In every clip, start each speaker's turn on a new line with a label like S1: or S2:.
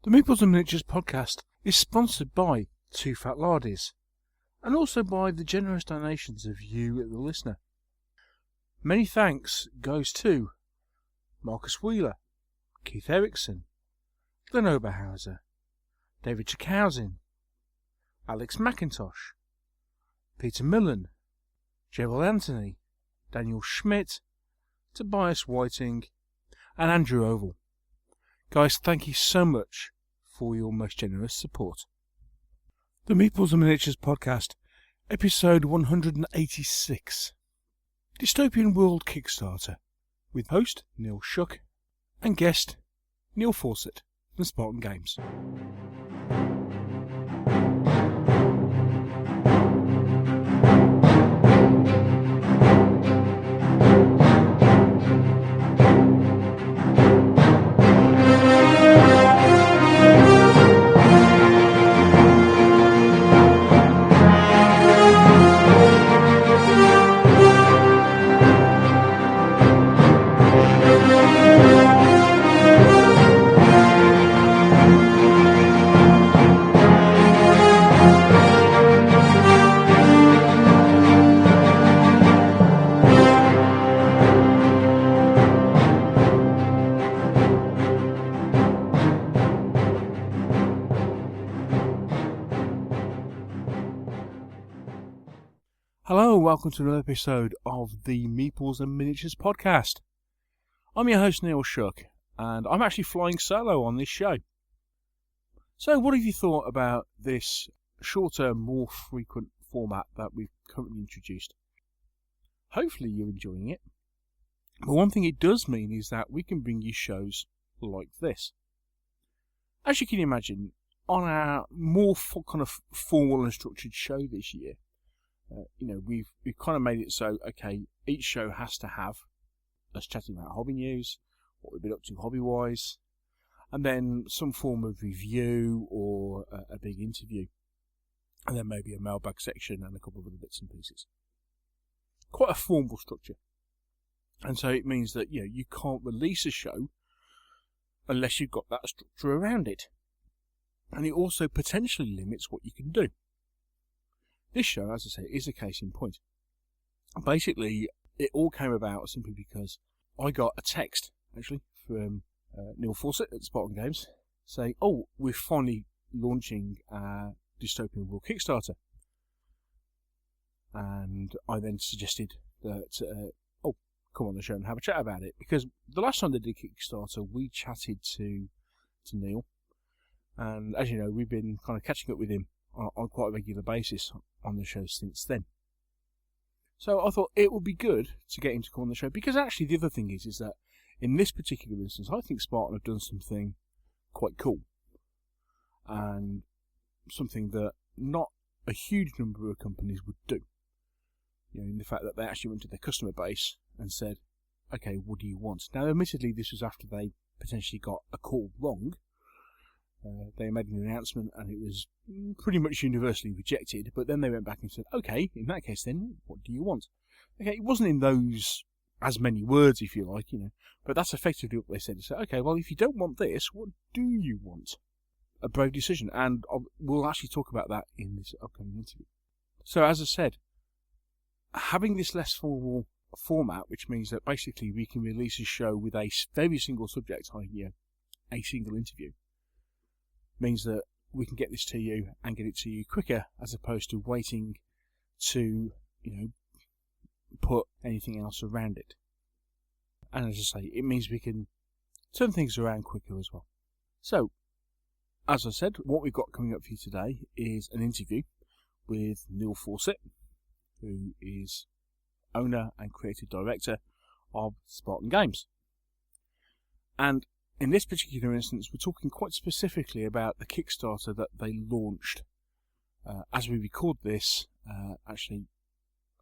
S1: The Meeples and Miniatures podcast is sponsored by Two Fat Lardies, and also by the generous donations of you, the listener. Many thanks goes to Marcus Wheeler, Keith Erickson, Glenn Oberhauser, David Chakowsin, Alex McIntosh, Peter Millen, Gerald Anthony, Daniel Schmidt, Tobias Whiting, and Andrew Oval. Guys, thank you so much for your most generous support. The Meeples and Miniatures podcast, episode 186. Dystopian World Kickstarter, with host Neil Shuck and guest Neil Fawcett from Spartan Games. Hello, welcome to another episode of the Meeples and Miniatures podcast. I'm your host Neil Shuck, and I'm actually flying solo on this show. So what have you thought about this shorter, more frequent format that we've currently introduced? Hopefully you're enjoying it. But one thing it does mean is that we can bring you shows like this. As you can imagine, on our more kind of formal and structured show this year, we've kind of made it so, okay, each show has to have us chatting about hobby news, what we've been up to hobby-wise, and then some form of review or a big interview, and then maybe a mailbag section and a couple of other bits and pieces. Quite a formal structure. And so it means that, you can't release a show unless you've got that structure around it. And it also potentially limits what you can do. This show, as I say, is a case in point. Basically, it all came about simply because I got a text, actually, from Neil Fawcett at Spartan Games, saying, we're finally launching our Dystopian World Kickstarter. And I then suggested that, come on the show and have a chat about it. Because the last time they did Kickstarter, we chatted to Neil. And as you know, we've been kind of catching up with him on quite a regular basis on the show since then. So I thought it would be good to get him to come on the show, because actually the other thing is that in this particular instance, I think Spartan have done something quite cool, and something that not a huge number of companies would do. In the fact that they actually went to their customer base and said, okay, what do you want? Now admittedly this was after they potentially got a call wrong. They made an announcement and it was pretty much universally rejected, but then they went back and said, okay, in that case then, what do you want? Okay, it wasn't in those as many words, if you like, but that's effectively what they said. They said, okay, well, if you don't want this, what do you want? A brave decision, and we'll actually talk about that in this upcoming interview. So, as I said, having this less formal format, which means that basically we can release a show with a very single subject, i.e. a single interview, means that we can get this to you and get it to you quicker, as opposed to waiting to, put anything else around it. And as I say, it means we can turn things around quicker as well. So, as I said, what we've got coming up for you today is an interview with Neil Fawcett, who is owner and creative director of Spartan Games. And in this particular instance, we're talking quite specifically about the Kickstarter that they launched as we record this, actually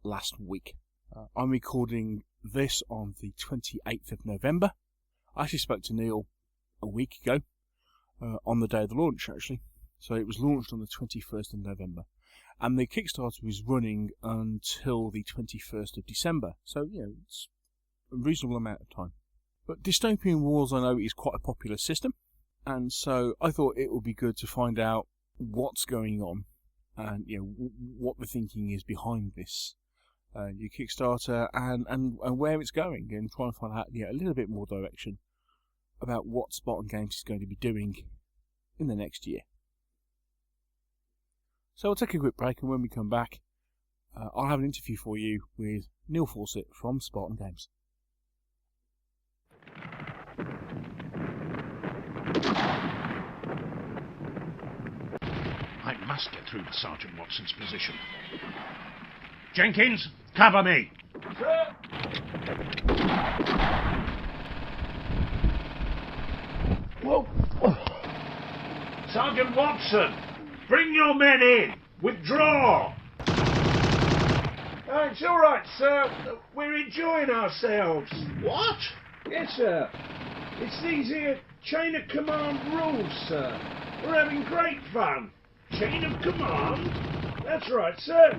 S1: last week. I'm recording this on the 28th of November. I actually spoke to Neil a week ago, on the day of the launch, actually. So it was launched on the 21st of November. And the Kickstarter is running until the 21st of December. So, it's a reasonable amount of time. But Dystopian Wars, I know, is quite a popular system. And so I thought it would be good to find out what's going on and what the thinking is behind this new Kickstarter and where it's going, and try and find out a little bit more direction about what Spartan Games is going to be doing in the next year. So we'll take a quick break, and when we come back, I'll have an interview for you with Neil Fawcett from Spartan Games.
S2: I must get through to Sergeant Watson's position. Jenkins, cover me!
S3: Sir!
S2: Whoa. Sergeant Watson, bring your men in! Withdraw!
S3: It's all right, sir. We're enjoying ourselves.
S2: What?
S3: Yes, sir. It's these here chain of command rules, sir. We're having great fun.
S2: Chain of command?
S3: That's right, sir.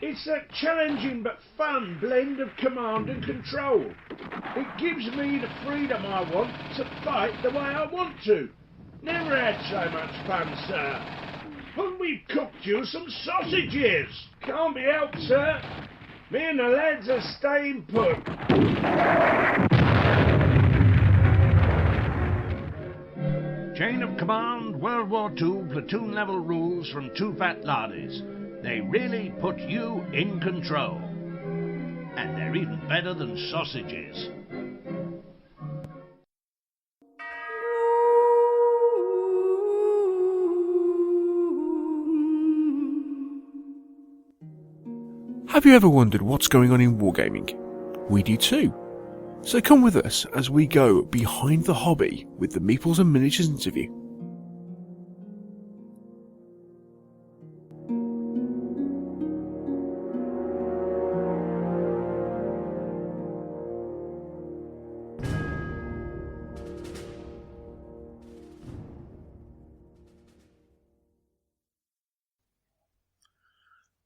S3: It's a challenging but fun blend of command and control. It gives me the freedom I want to fight the way I want to. Never had so much fun, sir. And we've cooked you some sausages. Can't be helped, sir. Me and the lads are staying put.
S2: Chain of command, World War II, platoon level rules from two fat laddies. They really put you in control. And they're even better than sausages.
S1: Have you ever wondered what's going on in wargaming? We do too. So come with us as we go behind the hobby with the Meeples and Miniatures interview.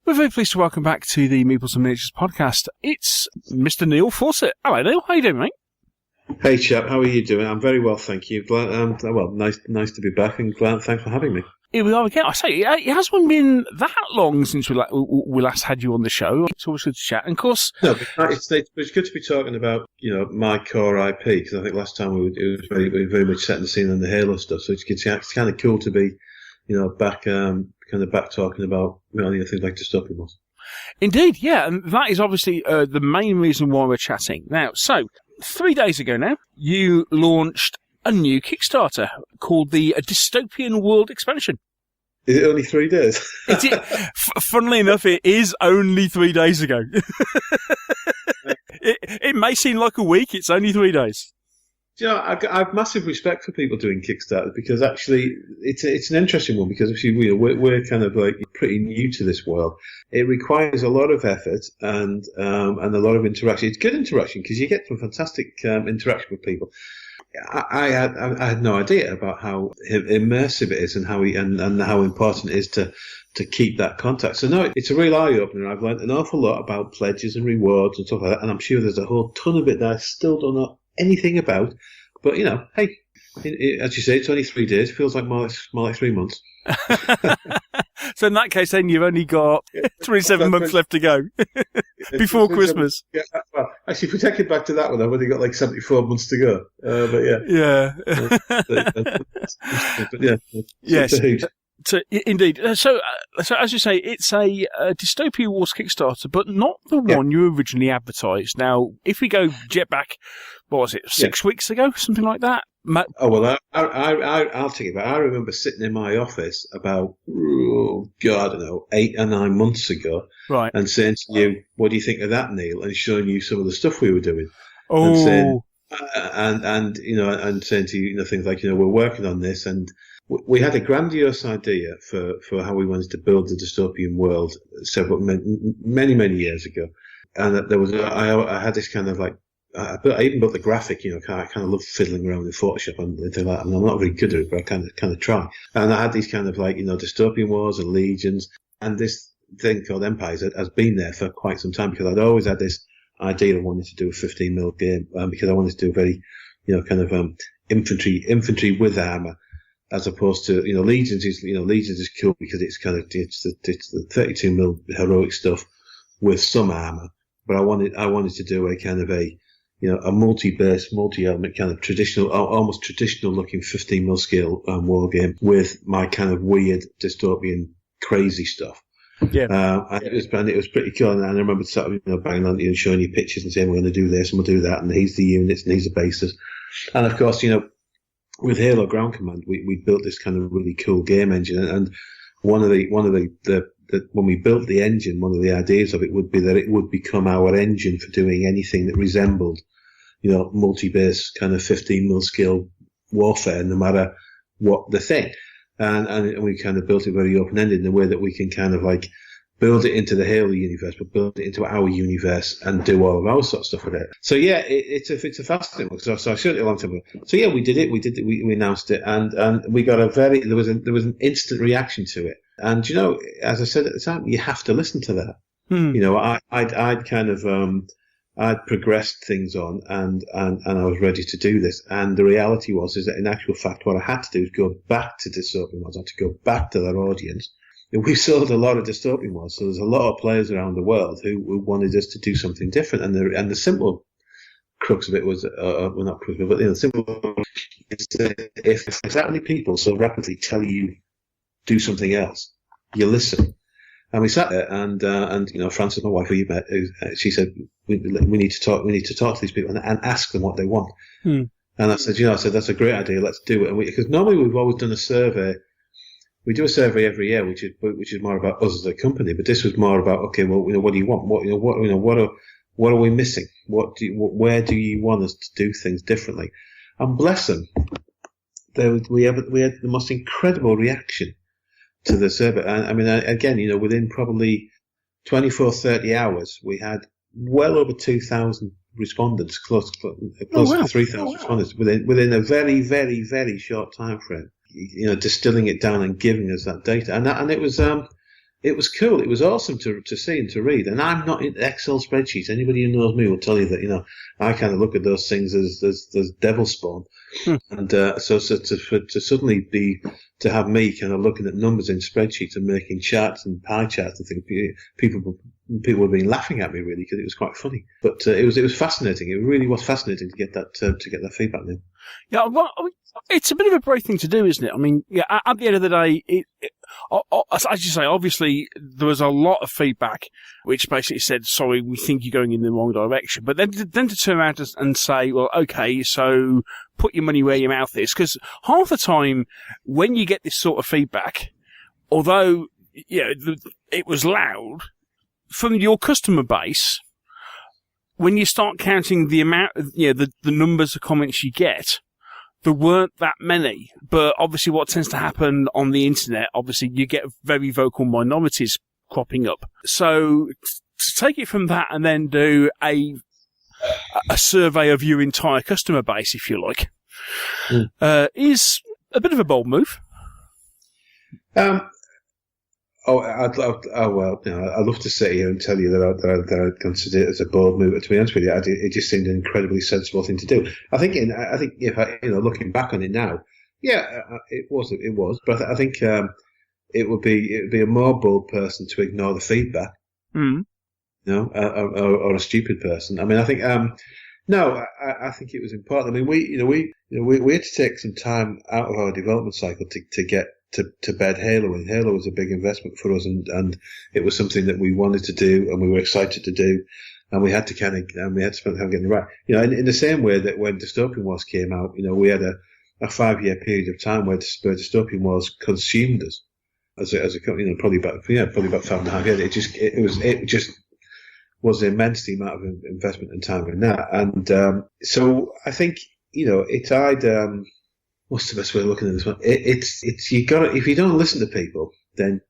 S1: We're very pleased to welcome back to the Meeples and Miniatures podcast. It's Mr. Neil Fawcett. Hello, Neil. How you doing, mate?
S4: Hey, chap. How are you doing? I'm very well, thank you. Glad, nice to be back, and glad. Thanks for having me.
S1: Here we are again. I say, it hasn't been that long since we last had you on the show. It's always good to chat. And of course,
S4: no, but it's good to be talking about my core IP, because I think last time it was very much setting the scene on the Halo stuff. So it's kind of cool to be back talking about things like Dystopian World.
S1: Indeed, yeah, and that is obviously the main reason why we're chatting now. So 3 days ago now, you launched a new Kickstarter called the Dystopian World Expansion.
S4: Is it only 3 days?
S1: Funnily enough, it is only 3 days ago. It may seem like a week. It's only 3 days.
S4: I have massive respect for people doing Kickstarter, because actually it's an interesting one, because obviously we're kind of like pretty new to this world. It requires a lot of effort and a lot of interaction. It's good interaction because you get some fantastic interaction with people. I had no idea about how immersive it is and how how important it is to keep that contact. So no, it's a real eye opener. I've learned an awful lot about pledges and rewards and stuff like that, and I'm sure there's a whole ton of it that I still don't know anything about. But hey, as you say, it's only 3 days. Feels like more like 3 months.
S1: So in that case, then you've only got 27 months left to go before Christmas.
S4: Yeah, well, actually, if we take it back to that one, I've only got like 74 months to go. But yeah, but yeah,
S1: yes. Indeed. So as you say, it's a Dystopian Wars Kickstarter, but not the one you originally advertised. Now, if we go jet back, what was it, 6 weeks ago, something like that?
S4: I'll take it back. I remember sitting in my office about, I don't know, 8 or 9 months ago,
S1: right,
S4: and saying to you, "What do you think of that, Neil?" and showing you some of the stuff we were doing.
S1: Oh.
S4: And saying, and saying to you, things like, we're working on this, and we had a grandiose idea for how we wanted to build the dystopian world many years ago, and there was I had this kind of like. I even built the graphic, I kind of love fiddling around with Photoshop and things like that, and I'm not very good at it, but I kind of try. And I had these kind of like, dystopian wars and legions, and this thing called Empires has been there for quite some time, because I'd always had this idea of wanting to do a 15mm game, because I wanted to do a very, kind of infantry with armor, as opposed to, Legions is cool because it's the 32mm heroic stuff with some armor. But I wanted to do a kind of a multi-base, multi-element kind of traditional, almost traditional looking 15mm scale war game with my kind of weird dystopian crazy stuff.
S1: Yeah.
S4: And it was pretty cool. And I remember sort of, banging on you and showing you pictures and saying, we're going to do this and we'll do that. And here's the units and here's the bases. And of course, with Halo Ground Command, we built this kind of really cool game engine. And one of the when we built the engine, one of the ideas of it would be that it would become our engine for doing anything that resembled, multi-base kind of 15mm scale warfare, no matter what the thing. And we kind of built it very open-ended in a way that we can kind of like build it into the Halo universe, but build it into our universe and do all of our sort of stuff with it. So yeah, it's a fascinating one. So I showed it a long time ago. So yeah, we did it. We announced it, and we got there was an instant reaction to it. And as I said at the time, you have to listen to that. I'd progressed things on, and I was ready to do this. And the reality is that in actual fact, what I had to do was go back to Dystopian Worlds. I had to go back to that audience. We sold a lot of Dystopian Worlds, so there's a lot of players around the world who wanted us to do something different. And the simple crux of it was, not crux of it, but the simple is that if that many people so rapidly tell you do something else, you listen. And we sat there, and Frances, my wife, who you met, she said, we need to talk to these people and ask them what they want. And I said, that's a great idea. Let's do it. And because normally we've always done a survey. We do a survey every year, which is more about us as a company. But this was more about, okay, well, what do you want? What are we missing? Where do you want us to do things differently? And bless them, we had the most incredible reaction to the survey. I mean, again, within probably 24, 30 hours, we had well over 2,000 respondents, close to 3,000 respondents within a very, very, very short time frame. Distilling it down and giving us that data, and it was cool. It was awesome to see and to read. And I'm not in Excel spreadsheets. Anybody who knows me will tell you that I kind of look at those things as devil spawn. And so to suddenly to have me kind of looking at numbers in spreadsheets and making charts and pie charts and things, people have been laughing at me really because it was quite funny. But it was fascinating. It really was fascinating to get that feedback then.
S1: Yeah, well, it's a bit of a brave thing to do, isn't it? I mean, yeah, at the end of the day, as you say, obviously there was a lot of feedback which basically said, sorry, we think you're going in the wrong direction. But then to turn around and say, well, okay, so put your money where your mouth is. Because half the time when you get this sort of feedback, although it was loud, from your customer base, when you start counting the amount, the numbers of comments you get, there weren't that many. But obviously what tends to happen on the internet, obviously you get very vocal minorities cropping up. So to take it from that and then do a survey of your entire customer base, if you like, is a bit of a bold move.
S4: I'd love to sit here and tell you that I consider it as a bold move. To be honest with you, it just seemed an incredibly sensible thing to do. I think if looking back on it now, it was. But I think it would be a more bold person to ignore the feedback, or a stupid person. I mean, I think I think it was important. I mean, we had to take some time out of our development cycle to get to bed Halo, and Halo was a big investment for us, and it was something that we wanted to do and we were excited to do, and we had to spend time getting it right. In the same way that when Dystopian Wars came out, we had a 5-year period of time where Dystopian Wars consumed us as a company, probably about 5.5 years. It just was an immensely amount of investment and time in that, and so I think it's what's the best way of looking at this one? It's you got to, if you don't listen to people, then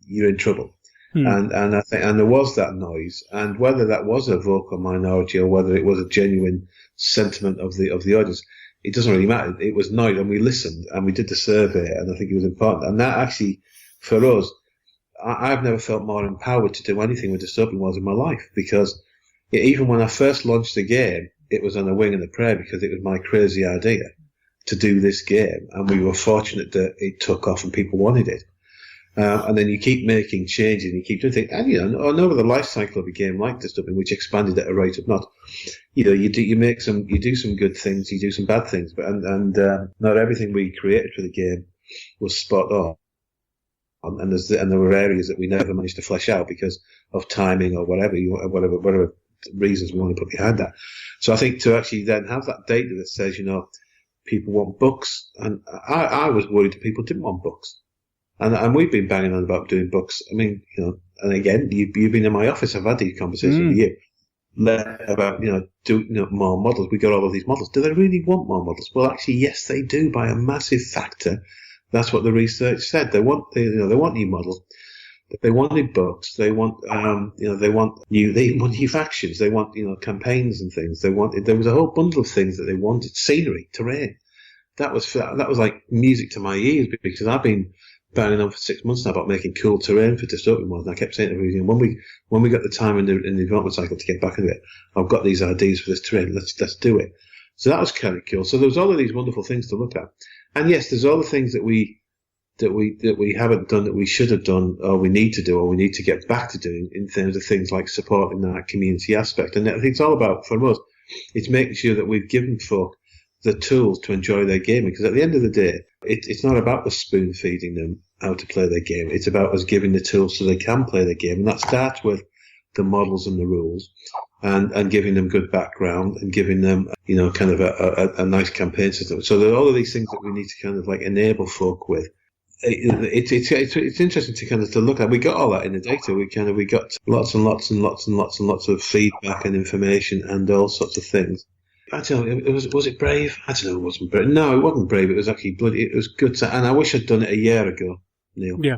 S4: you're in trouble. And I think, and there was that noise, and whether that was a vocal minority or whether it was a genuine sentiment of the audience, it doesn't really matter. It was noise, and we listened, and we did the survey, and I think it was important. And that actually, for us, I've never felt more empowered to do anything with Dystopian Wars in my life, because even when I first launched the game, it was on a wing and a prayer because it was my crazy idea to do this game, and we were fortunate that it took off and people wanted it. And then you keep making changes and you keep doing things. And, over the life cycle of a game like Dystopian, which expanded at a rate of not, you do some good things, you do some bad things, but not everything we created for the game was spot on. And there were areas that we never managed to flesh out because of timing or whatever reasons we want to put behind that. So I think to actually then have that data that says, people want books, and I was worried that people didn't want books. And we've been banging on about doing books. I mean, and again, you've been in my office. I've had these conversations with you about, more models. We got all of these models. Do they really want more models? Well, actually, yes, they do by a massive factor. That's what the research said. They want new models. They wanted books. They want, they want new factions. They want, campaigns and things. There was a whole bundle of things that they wanted. Scenery, terrain. That was like music to my ears, because I've been banging on for 6 months now about making cool terrain for Dystopian World. And I kept saying to everybody, when we got the time in the development cycle to get back into it, I've got these ideas for this terrain. Let's do it. So that was kind of cool. So there was all of these wonderful things to look at. And yes, there's all the things that we haven't done that we should have done, or we need to do, or we need to get back to doing in terms of things like supporting that community aspect. And I think it's all about, for us, it's making sure that we've given folk the tools to enjoy their gaming. Because at the end of the day, it's not about us spoon feeding them how to play their game. It's about us giving the tools so they can play their game. And that starts with the models and the rules, and giving them good background, and giving them, kind of a nice campaign system. So there are all of these things that we need to kind of like enable folk with. It's interesting to kind of to look at. We got all that in the data. We got lots and lots and lots and lots and lots of feedback and information and all sorts of things. I don't know. Was it brave? I don't know. It wasn't brave. No, it wasn't brave. It was actually bloody. It was good. And I wish I'd done it a year ago, Neil. Yeah.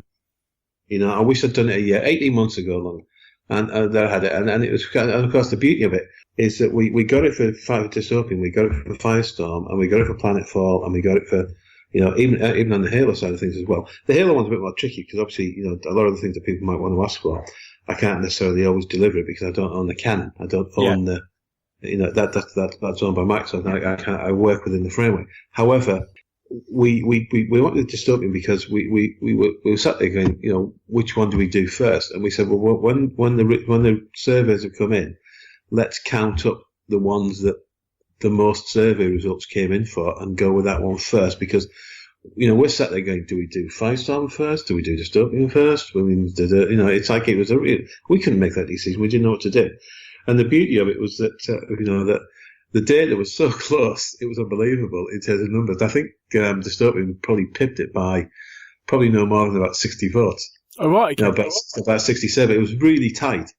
S4: I wish I'd done it 18 months ago long. And there I had it. And it was, and of course, the beauty of it is that we got it for Dystopian, we got it for Firestorm, and we got it for Planetfall, and we got it for, even on the Halo side of things as well. The Halo one's a bit more tricky because obviously, a lot of the things that people might want to ask for, I can't necessarily always deliver it because I don't own the cannon. I don't own the, that's owned by Microsoft. I work within the framework. However, we wanted Dystopian because we were sat there going, which one do we do first? And we said, well, when the surveys have come in, let's count up the ones that the most survey results came in for and go with that one first, because we're sat there going, do we do Firestorm first? Do we do Dystopian first? I mean, it's like it was we couldn't make that decision. We didn't know what to do. And the beauty of it was that that the data was so close, it was unbelievable in terms of numbers. I think Dystopian probably pipped it by probably no more than about 60 votes.
S1: Oh, right. Okay.
S4: About 67. It was really tight.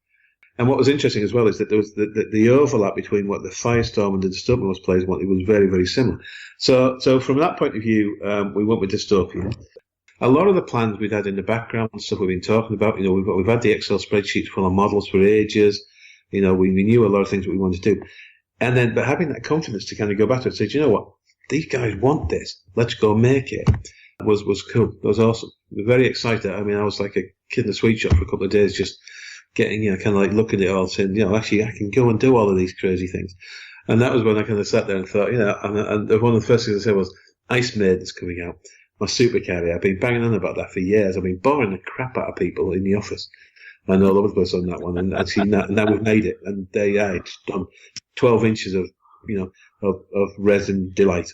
S4: And what was interesting as well is that there was the overlap between what the Firestorm and the Dystopian was playing. It was very, very similar. So from that point of view, we went with Dystopian. A lot of the plans we'd had in the background, stuff we've been talking about, we've had the Excel spreadsheets full of models for ages. We knew a lot of things that we wanted to do. And then, but having that confidence to kind of go back to it and say, do you know what? These guys want this. Let's go make it. Was cool. It was awesome. We were very excited. I mean, I was like a kid in a sweet shop for a couple of days, just getting, kind of like looking at it all, saying, actually, I can go and do all of these crazy things. And that was when I kind of sat there and thought, and one of the first things I said was, Ice Maiden's coming out. My supercarrier. I've been banging on about that for years. I've been boring the crap out of people in the office. I know all of us on that one, and actually now we've made it, and it's done 12 inches of resin delight.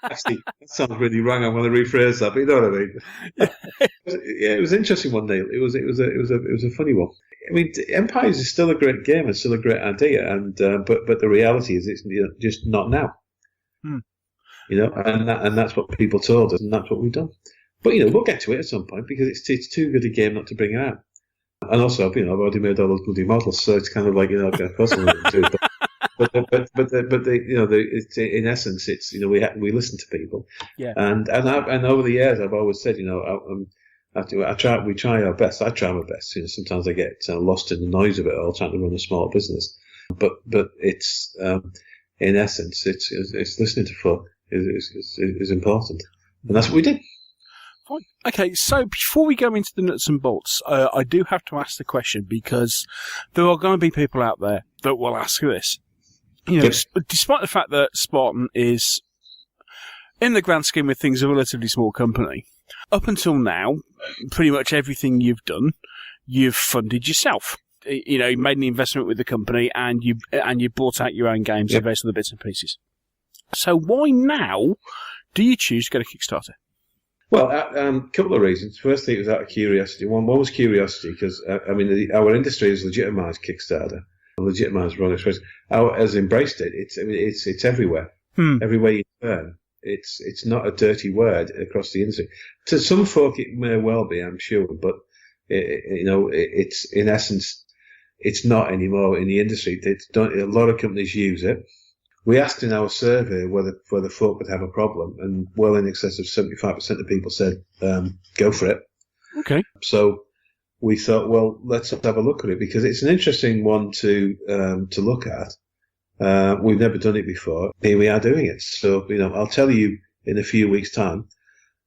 S4: Actually, that sounds really wrong. I want to rephrase that, but you know what I mean. Yeah, it was an interesting one, Neil. It was a funny one. I mean, Empires is still a great game and still a great idea, and but the reality is it's just not now. And that's what people told us, and that's what we've done. But we'll get to it at some point because it's too good a game not to bring it out. And also, I've already made all those bloody models, so it's kind of like of course I'm going to do it. But it's, in essence, it's we listen to people. Yeah. And over the years, I've always said, we try our best. I try my best. Sometimes I get lost in the noise of it all, trying to run a small business. But it's in essence, it's listening to folk is important, and that's what we did.
S1: Okay, so before we go into the nuts and bolts, I do have to ask the question because there are going to be people out there that will ask this. Despite the fact that Spartan is in the grand scheme of things, a relatively small company. Up until now, pretty much everything you've done, you've funded yourself. You made an investment with the company, and you bought out your own games and various other bits and pieces. So why now do you choose to go to Kickstarter?
S4: Well, a couple of reasons. Firstly, it was out of curiosity. One was curiosity because, our industry has legitimised Kickstarter. Legitimised wrong expression. Has embraced it. It's everywhere. Everywhere you turn. It's not a dirty word across the industry. To some folk, it may well be, I'm sure, but it's in essence, it's not anymore in the industry. A lot of companies use it. We asked in our survey whether folk would have a problem, and well in excess of 75% of people said, go for it.
S1: Okay.
S4: So we thought, well, let's have a look at it, because it's an interesting one to look at. We've never done it before. Here we are doing it. So, I'll tell you in a few weeks' time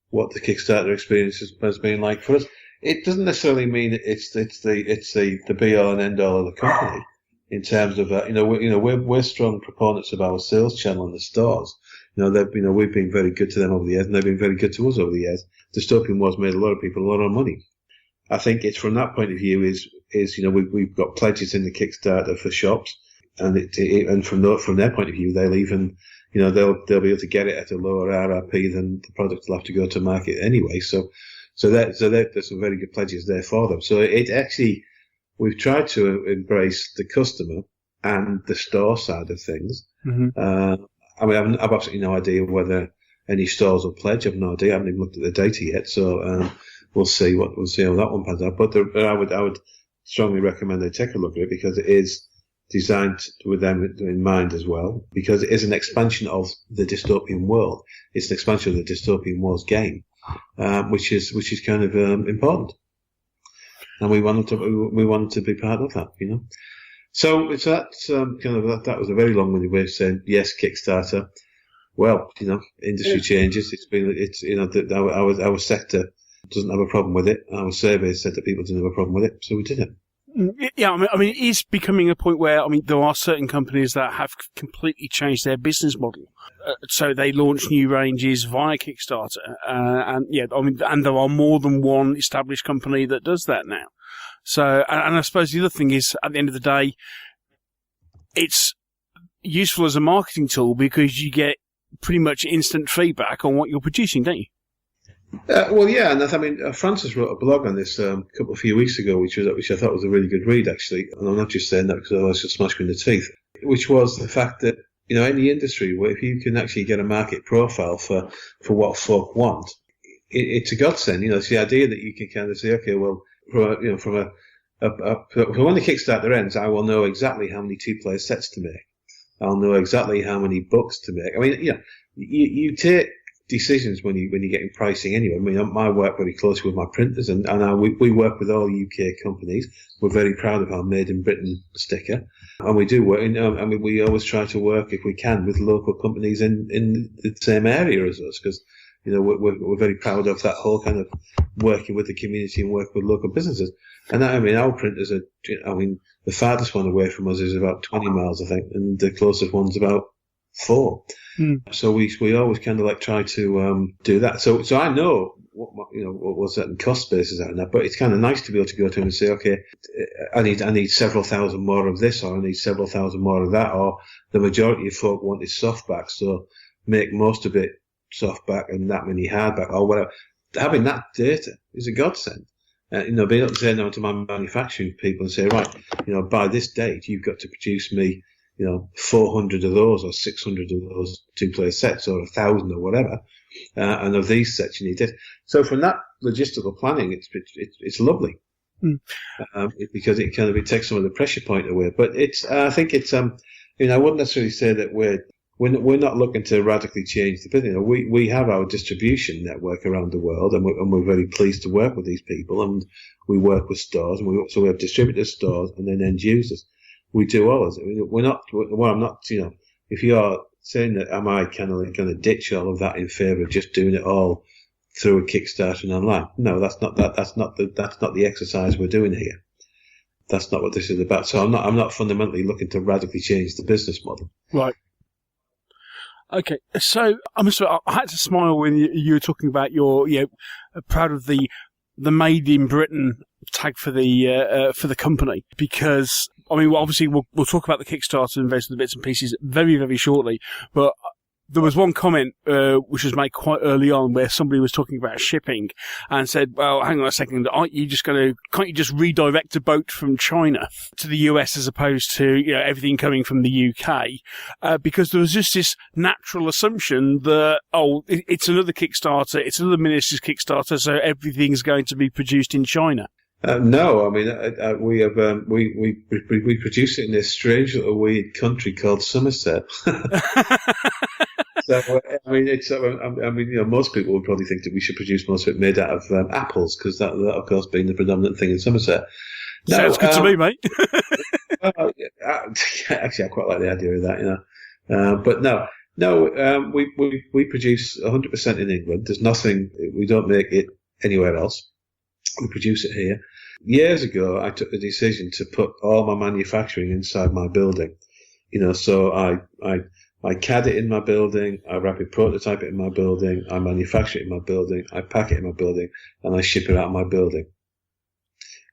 S4: what the Kickstarter experience has been like for us. It doesn't necessarily mean it's the be all and end all of the company. In terms of we're strong proponents of our sales channel in the stores. We've been very good to them over the years, and they've been very good to us over the years. Dystopian World's made a lot of people a lot of money. I think it's from that point of view we've got pledges in the Kickstarter for shops, and from their point of view they'll even they'll be able to get it at a lower RRP than the product will have to go to market anyway. So there's some very good pledges there for them. So it actually. We've tried to embrace the customer and the store side of things. Mm-hmm. I've absolutely no idea whether any stores will pledge. I've no idea. I haven't even looked at the data yet, so we'll see how that one pans out. But I would strongly recommend they take a look at it, because it is designed with them in mind as well. Because it is an expansion of the Dystopian World. It's an expansion of the Dystopian World's game, which is kind of important. And we wanted to be part of that, So that's that was a very long-winded way of saying yes, Kickstarter. Well, industry changes. Our sector doesn't have a problem with it. Our survey said that people didn't have a problem with it, so we did it.
S1: Yeah, it is becoming a point where there are certain companies that have completely changed their business model. So they launch new ranges via Kickstarter, and there are more than one established company that does that now. So, and I suppose the other thing is, at the end of the day, it's useful as a marketing tool because you get pretty much instant feedback on what you're producing, don't you?
S4: Well, yeah, and Francis wrote a blog on this a few weeks ago, which I thought was a really good read, actually. And I'm not just saying that because otherwise you'll smash me in the teeth. Which was the fact that in the industry, where if you can actually get a market profile for what folk want, it's a godsend. It's the idea that you can kind of say, okay, well, from when the Kickstarter ends, I will know exactly how many 2-player sets to make. I'll know exactly how many books to make. You take decisions when you're getting pricing anyway. I work very closely with my printers, and we work with all UK companies. We're very proud of our Made in Britain sticker, and we do work. We always try to work, if we can, with local companies in the same area as us, because we're very proud of that whole kind of working with the community and working with local businesses. And our printers are, the farthest one away from us is about 20 miles, I think, and the closest one's about 4. So we always kind of try to do that. So I know what certain cost bases are in that, but it's kind of nice to be able to go to them and say, okay, I need several thousand more of this, or I need several thousand more of that, or the majority of folk want is softback, so make most of it softback and that many hardback or whatever. Having that data is a godsend. Being able to say now to my manufacturing people and say, right, by this date you've got to produce me 400 of those or 600 of those 2-player sets or 1,000 or whatever, and of these sets you need this. So from that logistical planning, it's lovely, because it takes some of the pressure point away. But I think it's I wouldn't necessarily say that we're not looking to radically change the business. We have our distribution network around the world, and we're very pleased to work with these people, and we work with stores, and so we have distributors, stores, and then end users. We do all of it. We're not. Well, I'm not. If you're saying that, am I kind of going to ditch all of that in favour of just doing it all through a Kickstarter and online? No, that's not the exercise we're doing here. That's not what this is about. So I'm not fundamentally looking to radically change the business model.
S1: Right. Okay, so I had to smile when you were talking about your, proud of the Made in Britain tag for the company, because I mean, obviously we'll talk about the Kickstarter and various of the bits and pieces very, very shortly, but there was one comment which was made quite early on where somebody was talking about shipping and said, well, hang on a second, can't you just redirect a boat from China to the US as opposed to, everything coming from the UK? Because there was just this natural assumption that, it's another Kickstarter, it's another Ministry's Kickstarter, so everything's going to be produced in China.
S4: No, I mean, we produce it in this strange little weird country called Somerset. So, I mean, most people would probably think that we should produce most of it made out of apples, because that, of course, being the predominant thing in Somerset. No,
S1: sounds good to me, mate.
S4: Actually, I quite like the idea of that, but no, we produce 100% in England. There's nothing, we don't make it anywhere else. We produce it here. Years ago, I took the decision to put all my manufacturing inside my building. So I CAD it in my building, I rapid prototype it in my building, I manufacture it in my building, I pack it in my building, and I ship it out of my building.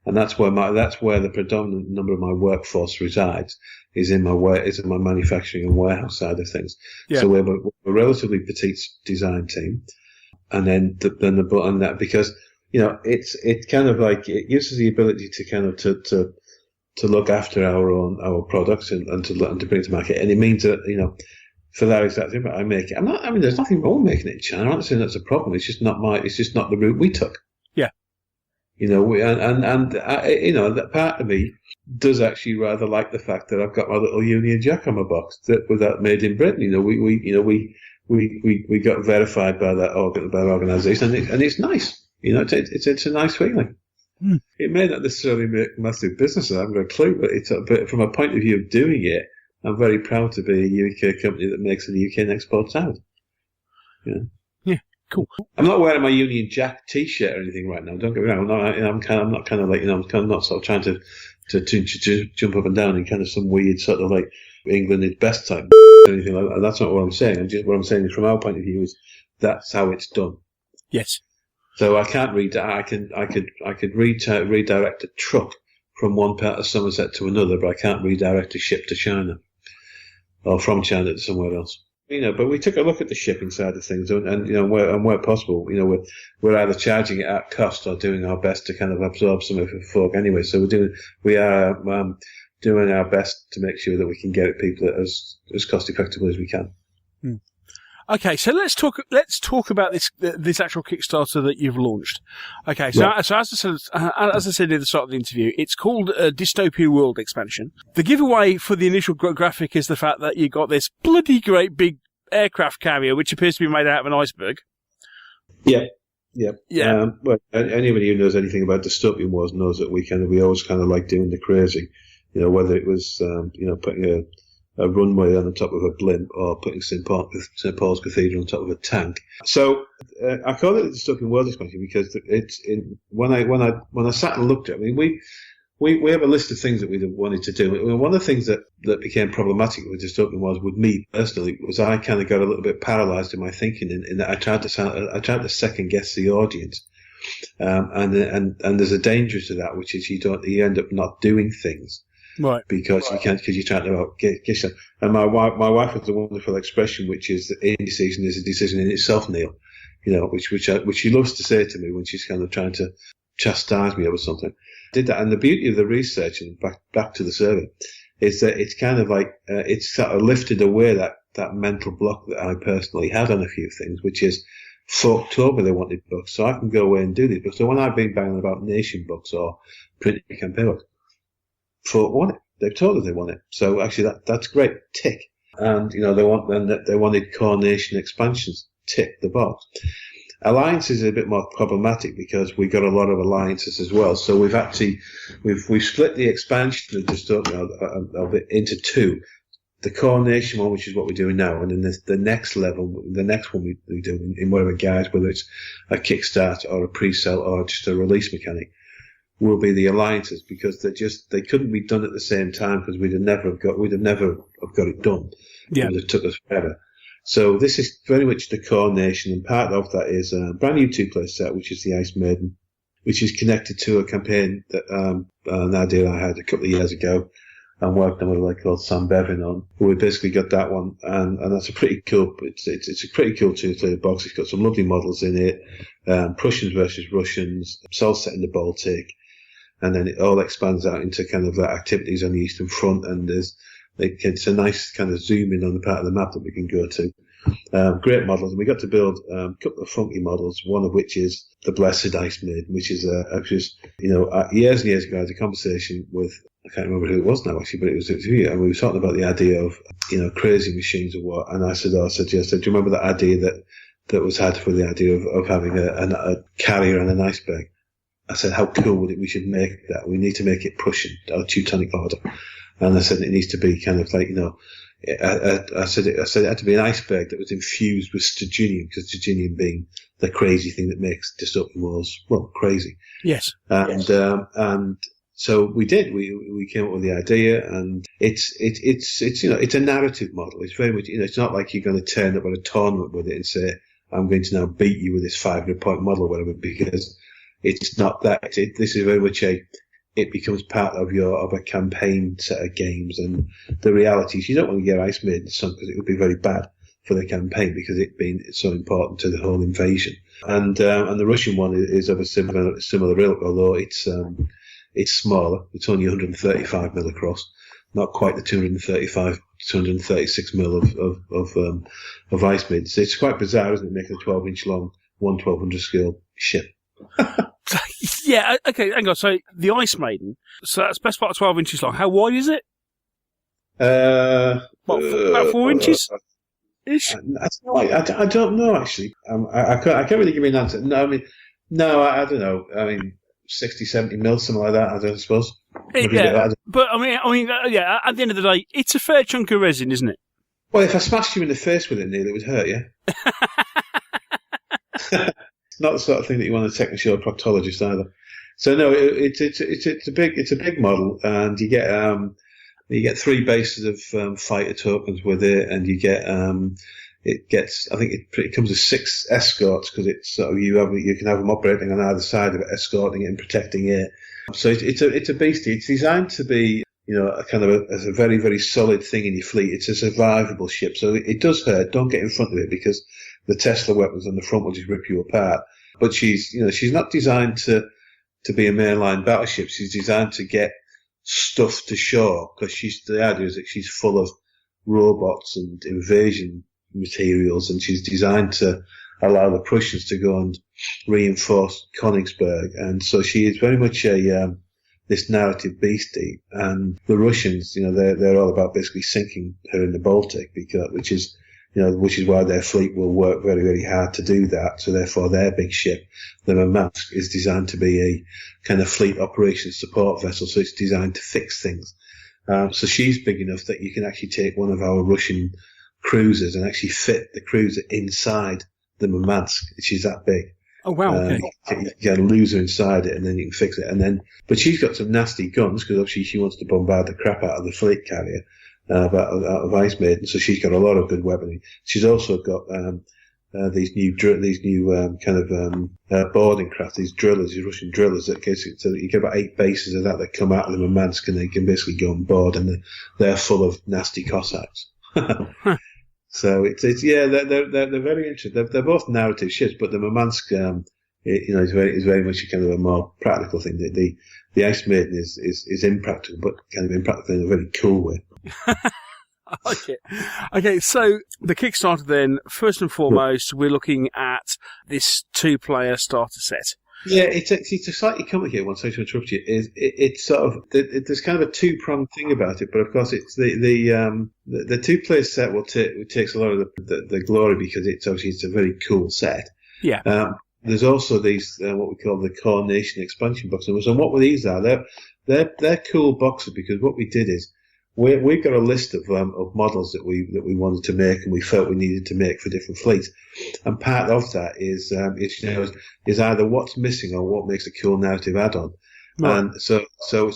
S4: And that's where the predominant number of my workforce resides, is in my manufacturing and warehouse side of things. Yeah. So we're a relatively petite design team, and then that because it's kind of like it gives us the ability to kind of to look after our products and to bring it to market, and it means that for that exact thing, I make it. There's nothing wrong with making it in China. I'm not saying that's a problem. It's just not the route we took.
S1: Yeah.
S4: That part of me does actually rather like the fact that I've got my little Union Jack on my box with that made in Britain. We got verified by that organisation, and it's nice. It's a nice feeling. Mm. It may not necessarily make massive business, I haven't got a clue, but from a point of view of doing it, I'm very proud to be a UK company that makes in the UK and exports out.
S1: Yeah, cool.
S4: I'm not wearing my Union Jack T-shirt or anything right now. Don't get me wrong. I'm not sort of trying to jump up and down in kind of some weird sort of like England is best type or anything like that. That's not what I'm saying. What I'm saying is, from our point of view, is that's how it's done.
S1: Yes.
S4: So I can't read. I could redirect a truck from one part of Somerset to another, but I can't redirect a ship to China or from China to somewhere else. But we took a look at the shipping side of things, and where possible, we're either charging it at cost or doing our best to kind of absorb some of the folk anyway. So we are doing our best to make sure that we can get it people as cost effectively as we can.
S1: Hmm. Okay, so let's talk about this actual Kickstarter that you've launched. Okay, so as I said at the start of the interview, it's called Dystopian World Expansion. The giveaway for the initial graphic is the fact that you got this bloody great big aircraft carrier, which appears to be made out of an iceberg.
S4: Yeah. Well, anybody who knows anything about dystopian wars knows that we always kind of like doing the crazy. Whether it was putting a runway on the top of a blimp, or putting St. Paul's Cathedral on top of a tank. So I call it the Dystopian World Expansion because when I sat and looked at it, we have a list of things that we wanted to do. One of the things that became problematic with Dystopian Wars, with me personally, was I kind of got a little bit paralysed in my thinking, in that I tried to second guess the audience, and there's a danger to that, which is you end up not doing things.
S1: Right. Because
S4: you're trying to get them. And my wife has a wonderful expression, which is that indecision is a decision in itself, Neil. Which she loves to say to me when she's kind of trying to chastise me over something. I did that, and the beauty of the research, and back to the survey, is that it's kind of like it's sort of lifted away that mental block that I personally had on a few things, which is folk told me they wanted books, so I can go away and do these books. So when I've been banging about nation books or printed campaign books, folk want it. They've told us they want it. So actually that's great. Tick. And, they wanted coronation expansions. Tick the box. Alliances are a bit more problematic because we got a lot of alliances as well. So we've split the expansion of Dystopian of it into two. The coronation one, which is what we're doing now, and then the next level, the next one we do in whatever guise, whether it's a Kickstarter or a pre-sale or just a release mechanic, will be the alliances, because they couldn't be done at the same time, because we'd have never have got it done.
S1: Yeah.
S4: It would have took us forever. So this is very much the core nation, and part of that is a brand new 2-player set, which is the Ice Maiden, which is connected to a campaign that an idea I had a couple of years ago and worked on with a guy called Sam Bevan on. We basically got that one, and that's a pretty cool. It's a pretty cool 2-player box. It's got some lovely models in it, Prussians versus Russians. It's all set in the Baltic, and then it all expands out into kind of activities on the Eastern Front, and it's a nice kind of zoom in on the part of the map that we can go to. Great models, and we got to build a couple of funky models, one of which is the Blessed Ice Maiden, which is years and years ago I had a conversation with, I can't remember who it was now actually, but it was you, and we were talking about the idea of, crazy machines or what, and I said, do you remember that idea that was had for the idea of having a carrier and an iceberg? I said, how cool would it, we should make that, we need to make it Prussian, or Teutonic order, and I said it needs to be kind of like, I said it had to be an iceberg that was infused with Stygianium, because Stygianium being the crazy thing that makes dystopian worlds, well, crazy.
S1: Yes.
S4: And so we did. We came up with the idea, and it's a narrative model. It's very much, it's not like you're going to turn up at a tournament with it and say, I'm going to now beat you with this 500-point model or whatever, because it's not that. This is very much it becomes part of a campaign set of games, and the reality is you don't want to get Ice Maiden sunk because it would be very bad for the campaign, because it being so important to the whole invasion. And the Russian one is of a similar ilk, although it's smaller. It's only 135 mil across, not quite the 236 mil of Ice Maiden. So it's quite bizarre, isn't it, making a 12-inch long 1200 scale ship.
S1: Yeah, okay, hang on. So the Ice Maiden, so that's best part of 12 inches long. How wide is it? About 4 inches? Ish?
S4: I don't know, actually. I can't really give you an answer. No, I don't know. 60, 70 mil, something like that, I don't suppose.
S1: Yeah, but yeah, at the end of the day, it's a fair chunk of resin, isn't it?
S4: Well, if I smashed you in the face with it, Neil, it would hurt you. Not the sort of thing that you want to take to show a proctologist either. So no, it's a big model, and you get 3 bases of fighter tokens with it, and you get I think it comes with 6 escorts, because it's sort of you can have them operating on either side of it, escorting it and protecting it. So it's a beastie. It's designed to be a kind of a very, very solid thing in your fleet. It's a survivable ship, so it does hurt. Don't get in front of it, because the Tesla weapons on the front will just rip you apart. But she's not designed to be a mainline battleship. She's designed to get stuff to shore, because the idea is that she's full of robots and invasion materials, and she's designed to allow the Prussians to go and reinforce Königsberg. And so she is very much this narrative beastie. And the Russians, they're all about basically sinking her in the Baltic, which is why their fleet will work very, very hard to do that. So therefore their big ship, the Murmansk, is designed to be a kind of fleet operations support vessel. So it's designed to fix things. So she's big enough that you can actually take one of our Russian cruisers and actually fit the cruiser inside the Murmansk. She's that big.
S1: Oh, wow. Okay.
S4: You can lose her inside it, and then you can fix it. But she's got some nasty guns, because obviously she wants to bombard the crap out of the fleet carrier. Out of Ice Maiden, so she's got a lot of good weaponry. She's also got these new boarding craft, these Russian drillers that so you get about 8 bases of that come out of the Murmansk, and they can basically go on board, and they're full of nasty Cossacks. So it's they're very interesting. They're both narrative ships, but the Murmansk is very much a kind of a more practical thing. The Ice Maiden is impractical, but kind of impractical in a very cool way.
S1: I like it. Okay, so the Kickstarter then, first and foremost, we're looking at this 2-player starter set.
S4: Yeah, it's a slightly complicated one, sorry to interrupt you. It's sort of, there's kind of a 2-pronged thing about it, but of course it's the 2-player set takes a lot of the glory, because it's a very cool set.
S1: Yeah.
S4: There's also these, what we call the Core Nation expansion boxes. And what these are, they're cool boxes, because what we did is, we've got a list of models that we wanted to make, and we felt we needed to make for different fleets. And part of that is either what's missing or what makes a cool narrative add-on. Right. And so we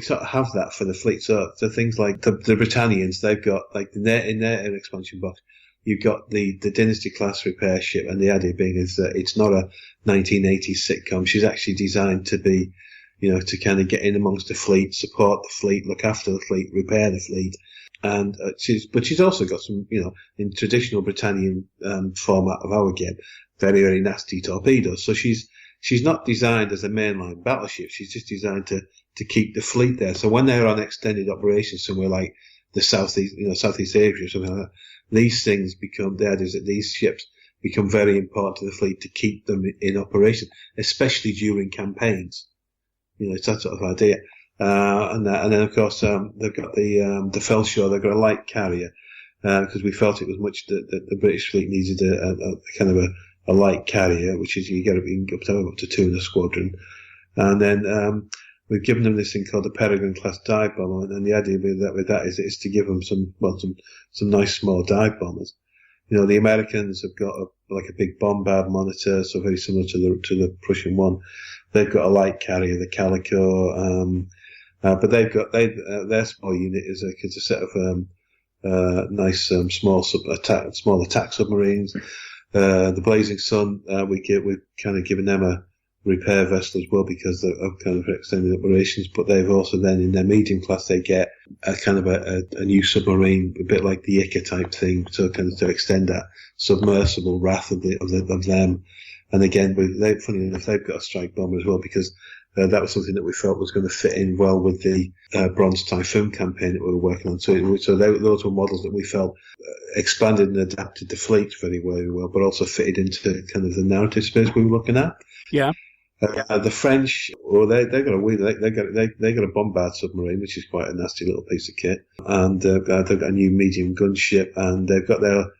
S4: sort of have that for the fleet. So things like the Britannians, they've got like in their expansion box, you've got the Dynasty class repair ship, and the idea being is that it's not a 1980s sitcom. She's actually designed to be, to kind of get in amongst the fleet, support the fleet, look after the fleet, repair the fleet. And she's also got some, in traditional Britannian format of our game, very, very nasty torpedoes. So she's not designed as a mainline battleship. She's just designed to keep the fleet there. So when they're on extended operations somewhere like the Southeast Asia or something like that, these things become, the idea is that these ships become very important to the fleet to keep them in operation, especially during campaigns. It's that sort of idea. And then of course, they've got the Felshore, they've got a light carrier, because we felt it was much that the British fleet needed a kind of a light carrier, which is you can get up to 2 in a squadron. And then, we've given them this thing called the Peregrine class dive bomber, and the idea with that is to give them some nice small dive bombers. The Americans have got a big bombard monitor, so very similar to the Prussian one. They've got a light carrier, the Calico, but they've got their small unit is a set of nice small attack submarines. The Blazing Sun, we've kind of given them a repair vessel as well because of kind of extended operations, but they've also then in their medium class they get a kind of a new submarine, a bit like the Ica type thing, so kind of to extend that submersible wrath of them. And again, funny enough, they've got a strike bomber as well because that was something that we felt was going to fit in well with the Bronze Typhoon campaign that we were working on. So those were models that we felt expanded and adapted the fleet very, very well, but also fitted into kind of the narrative space we were looking at.
S1: Yeah.
S4: The French, they got a bombard submarine, which is quite a nasty little piece of kit, and they've got a new medium gunship, and they've got their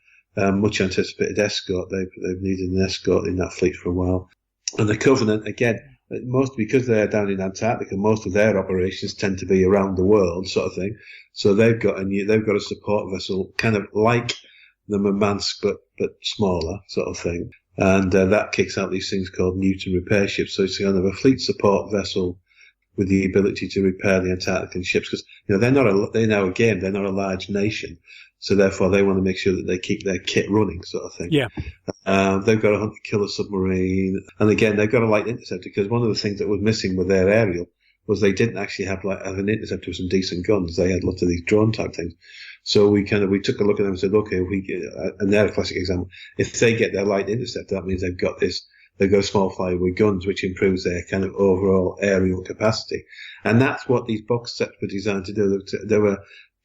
S4: much anticipated escort. They've needed an escort in that fleet for a while. And the Covenant, again, because they're down in Antarctica, most of their operations tend to be around the world, sort of thing. So they've got a support vessel, kind of like the Murmansk, but smaller, sort of thing. And that kicks out these things called Newton repair ships. So it's kind of a fleet support vessel with the ability to repair the Antarctican ships because they're not a large nation, so therefore they want to make sure that they keep their kit running, sort of thing.
S1: Yeah.
S4: They've got a hunter killer submarine, and again they've got a light interceptor because one of the things that was missing with their aerial was they didn't actually have an interceptor with some decent guns. They had lots of these drone type things. So we took a look at them and said, okay, and they're a classic example. If they get their light interceptor, that means they've got a small flyer with guns, which improves their kind of overall aerial capacity. And that's what these box sets were designed to do.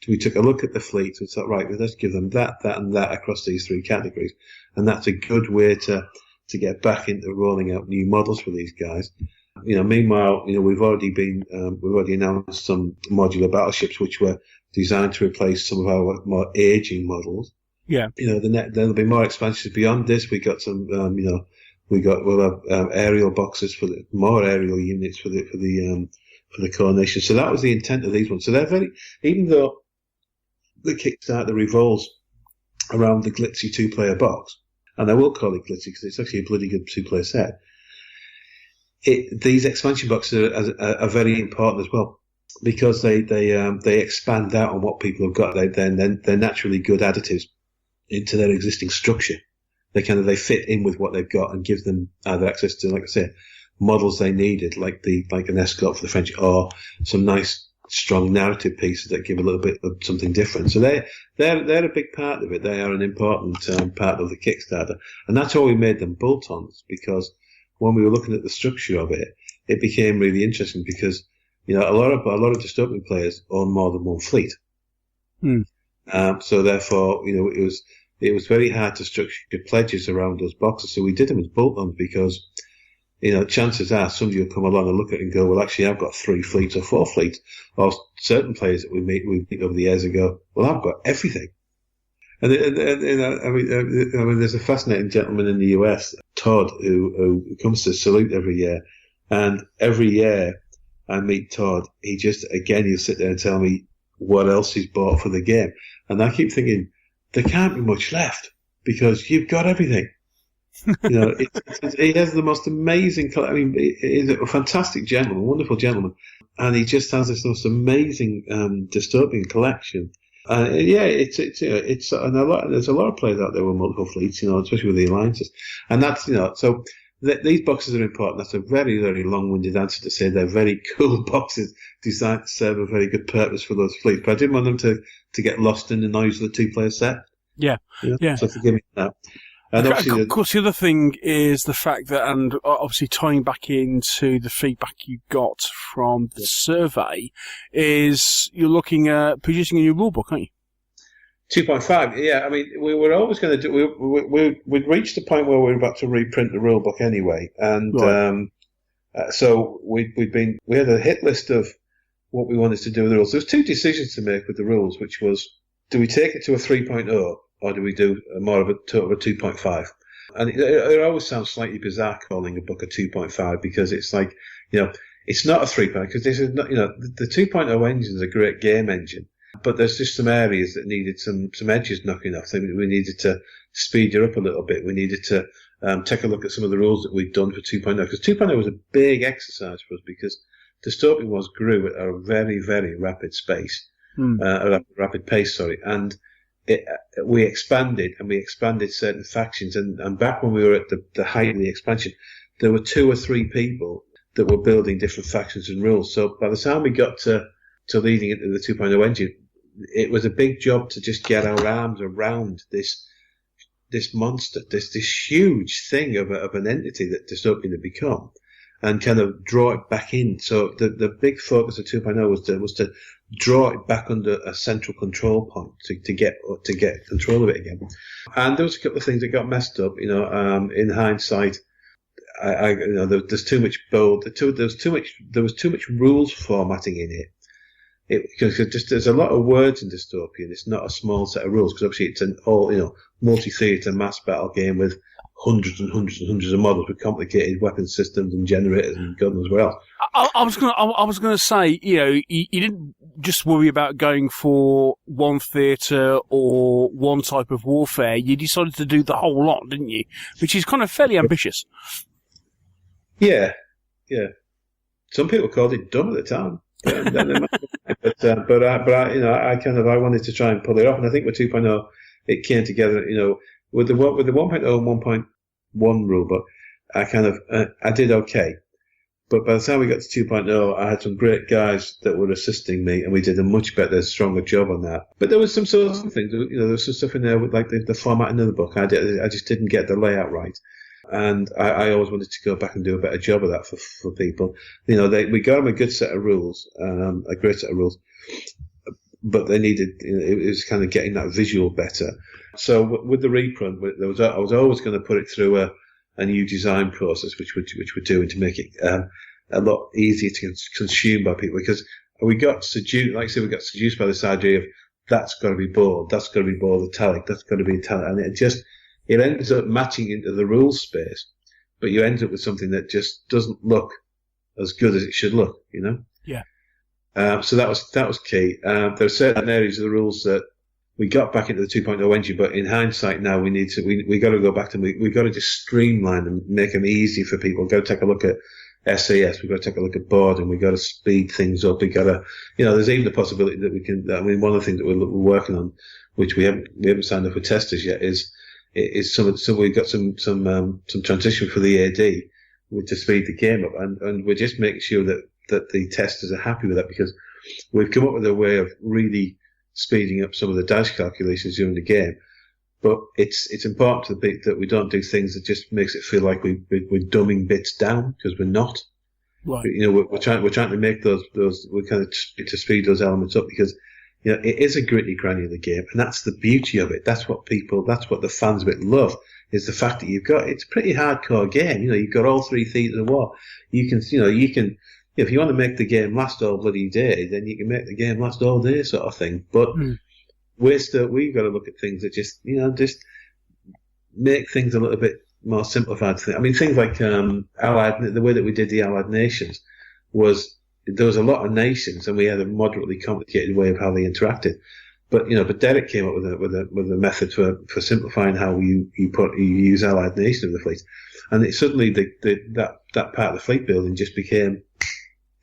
S4: We took a look at the fleet and thought, right, well, let's give them that, and that across these 3 categories. And that's a good way to get back into rolling out new models for these guys. Meanwhile, we've already announced some modular battleships which were designed to replace some of our more aging models.
S1: Yeah.
S4: There'll be more expansions beyond this. We got some, we'll have aerial boxes for more aerial units for the coronation. So that was the intent of these ones. So they're even though the Kickstarter revolves around the glitzy 2-player box, and I will call it glitzy because it's actually a bloody good 2-player set. These expansion boxes are very important as well because they expand out on what people have got. They're naturally good additives into their existing structure. They fit in with what they've got and give them either access to, like I say, models they needed, like an escort for the French, or some nice strong narrative pieces that give a little bit of something different. So they're a big part of it. They are an important part of the Kickstarter, and that's why we made them bolt-ons, because when we were looking at the structure of it, it became really interesting because a lot of dystopian players own more than one fleet. So therefore, it was very hard to structure pledges around those boxes. So we did them as bolt-ons because chances are somebody will come along and look at it and go, well, actually, I've got 3 fleets or 4 fleets. Or certain players that we meet over the years ago, well, I've got everything. And there's a fascinating gentleman in the US, Todd, who comes to Salute every year. And every year I meet Todd, he'll sit there and tell me what else he's bought for the game. And I keep thinking, there can't be much left because you've got everything. He has the most amazing, he's a fantastic gentleman, wonderful gentleman. And he just has this most amazing dystopian collection. It's and there's a lot of players out there with multiple fleets, especially with the alliances, and that's so these boxes are important. That's a very, very long-winded answer to say they're very cool boxes designed to serve a very good purpose for those fleets. But I didn't want them to get lost in the noise of the two-player set.
S1: Yeah.
S4: So forgive me for that. And
S1: of course, the other thing is the fact that, and obviously tying back into the feedback you got from the survey, is you're looking at producing a new rulebook, aren't you?
S4: 2.5, yeah. I mean, we were always going to do. We'd reached the point where we were about to reprint the rulebook anyway, and right. So we had a hit list of what we wanted to do with the rules. There was two decisions to make with the rules, which was, do we take it to a 3.0 or do we do more of a 2.5? And it always sounds slightly bizarre calling a book a 2.5 because it's like, it's not a 3.0 because this is not, the 2.0 engine is a great game engine. But there's just some areas that needed some edges knocking off. We needed to speed it up a little bit. We needed to take a look at some of the rules that we'd done for 2.0. Because 2.0 was a big exercise for us because Dystopian Wars grew at a very, very rapid rapid pace, and we expanded certain factions. And back when we were at the height of the expansion, there were 2 or 3 people that were building different factions and rules. So by the time we got to leading into the 2.0 engine, it was a big job to just get our arms around this monster, this huge thing of an entity that Dystopian had become, and kind of draw it back in. So the big focus of 2.0 was to draw it back under a central control point to get control of it again. And there was a couple of things that got messed up. In hindsight, there's too much bold. There was too much rules formatting in it. Because there's a lot of words in Dystopian. It's not a small set of rules because obviously it's an all multi-theatre mass battle game with hundreds and hundreds and hundreds of models with complicated weapon systems and generators and guns as well.
S1: I was gonna say, you didn't just worry about going for one theatre or one type of warfare. You decided to do the whole lot, didn't you? Which is kind of fairly ambitious.
S4: Yeah. Some people called it dumb at the time. But I wanted to try and pull it off, and I think with 2.0 it came together. With the 1.0 and 1.1 rulebook, I did okay, but by the time we got to 2.0, I had some great guys that were assisting me, and we did a much better, stronger job on that. But there was some sorts of things, there was some stuff in there with like the formatting of the book. I just didn't get the layout right. And I always wanted to go back and do a better job of that for people. We got them a good set of rules, a great set of rules, but they needed, it was kind of getting that visual better. So with the reprint, I was always going to put it through a new design process, which we're doing to make it a lot easier to consume by people, because we got seduced, like I said, we got seduced by this idea of that's got to be bold, italic, that's got to be italic, and it ends up matching into the rules space, but you end up with something that just doesn't look as good as it should look,
S1: Yeah.
S4: So that was key. There are certain areas of the rules that we got back into the 2.0 engine, but in hindsight now we got to go back to them. We got to just streamline them, make them easy for people. We've got to take a look at SAS. We've got to take a look at boarding. We've got to speed things up. We've got to, there's even the possibility that we can. One of the things that we're working on, which we haven't signed up for testers yet, is so we've got some transition for the AD to speed the game up, and we're just making sure that the testers are happy with that, because we've come up with a way of really speeding up some of the dice calculations during the game. But it's important that we don't do things that just makes it feel like we're dumbing bits down, because we're not.
S1: Right.
S4: We're trying to make those we're kind of to speed those elements up, because it is a gritty, granular game, and that's the beauty of it. That's what the fans of it love, is the fact that it's a pretty hardcore game. You've got all 3 theatres of war. You can if you want to make the game last all bloody day, then you can make the game last all day, sort of thing. But we've got to look at things that just make things a little bit more simplified. I mean, things like the way that we did the Allied nations was, there was a lot of nations, and we had a moderately complicated way of how they interacted. But Derek came up with a method for simplifying how you use Allied nations in the fleet, and suddenly that part of the fleet building just became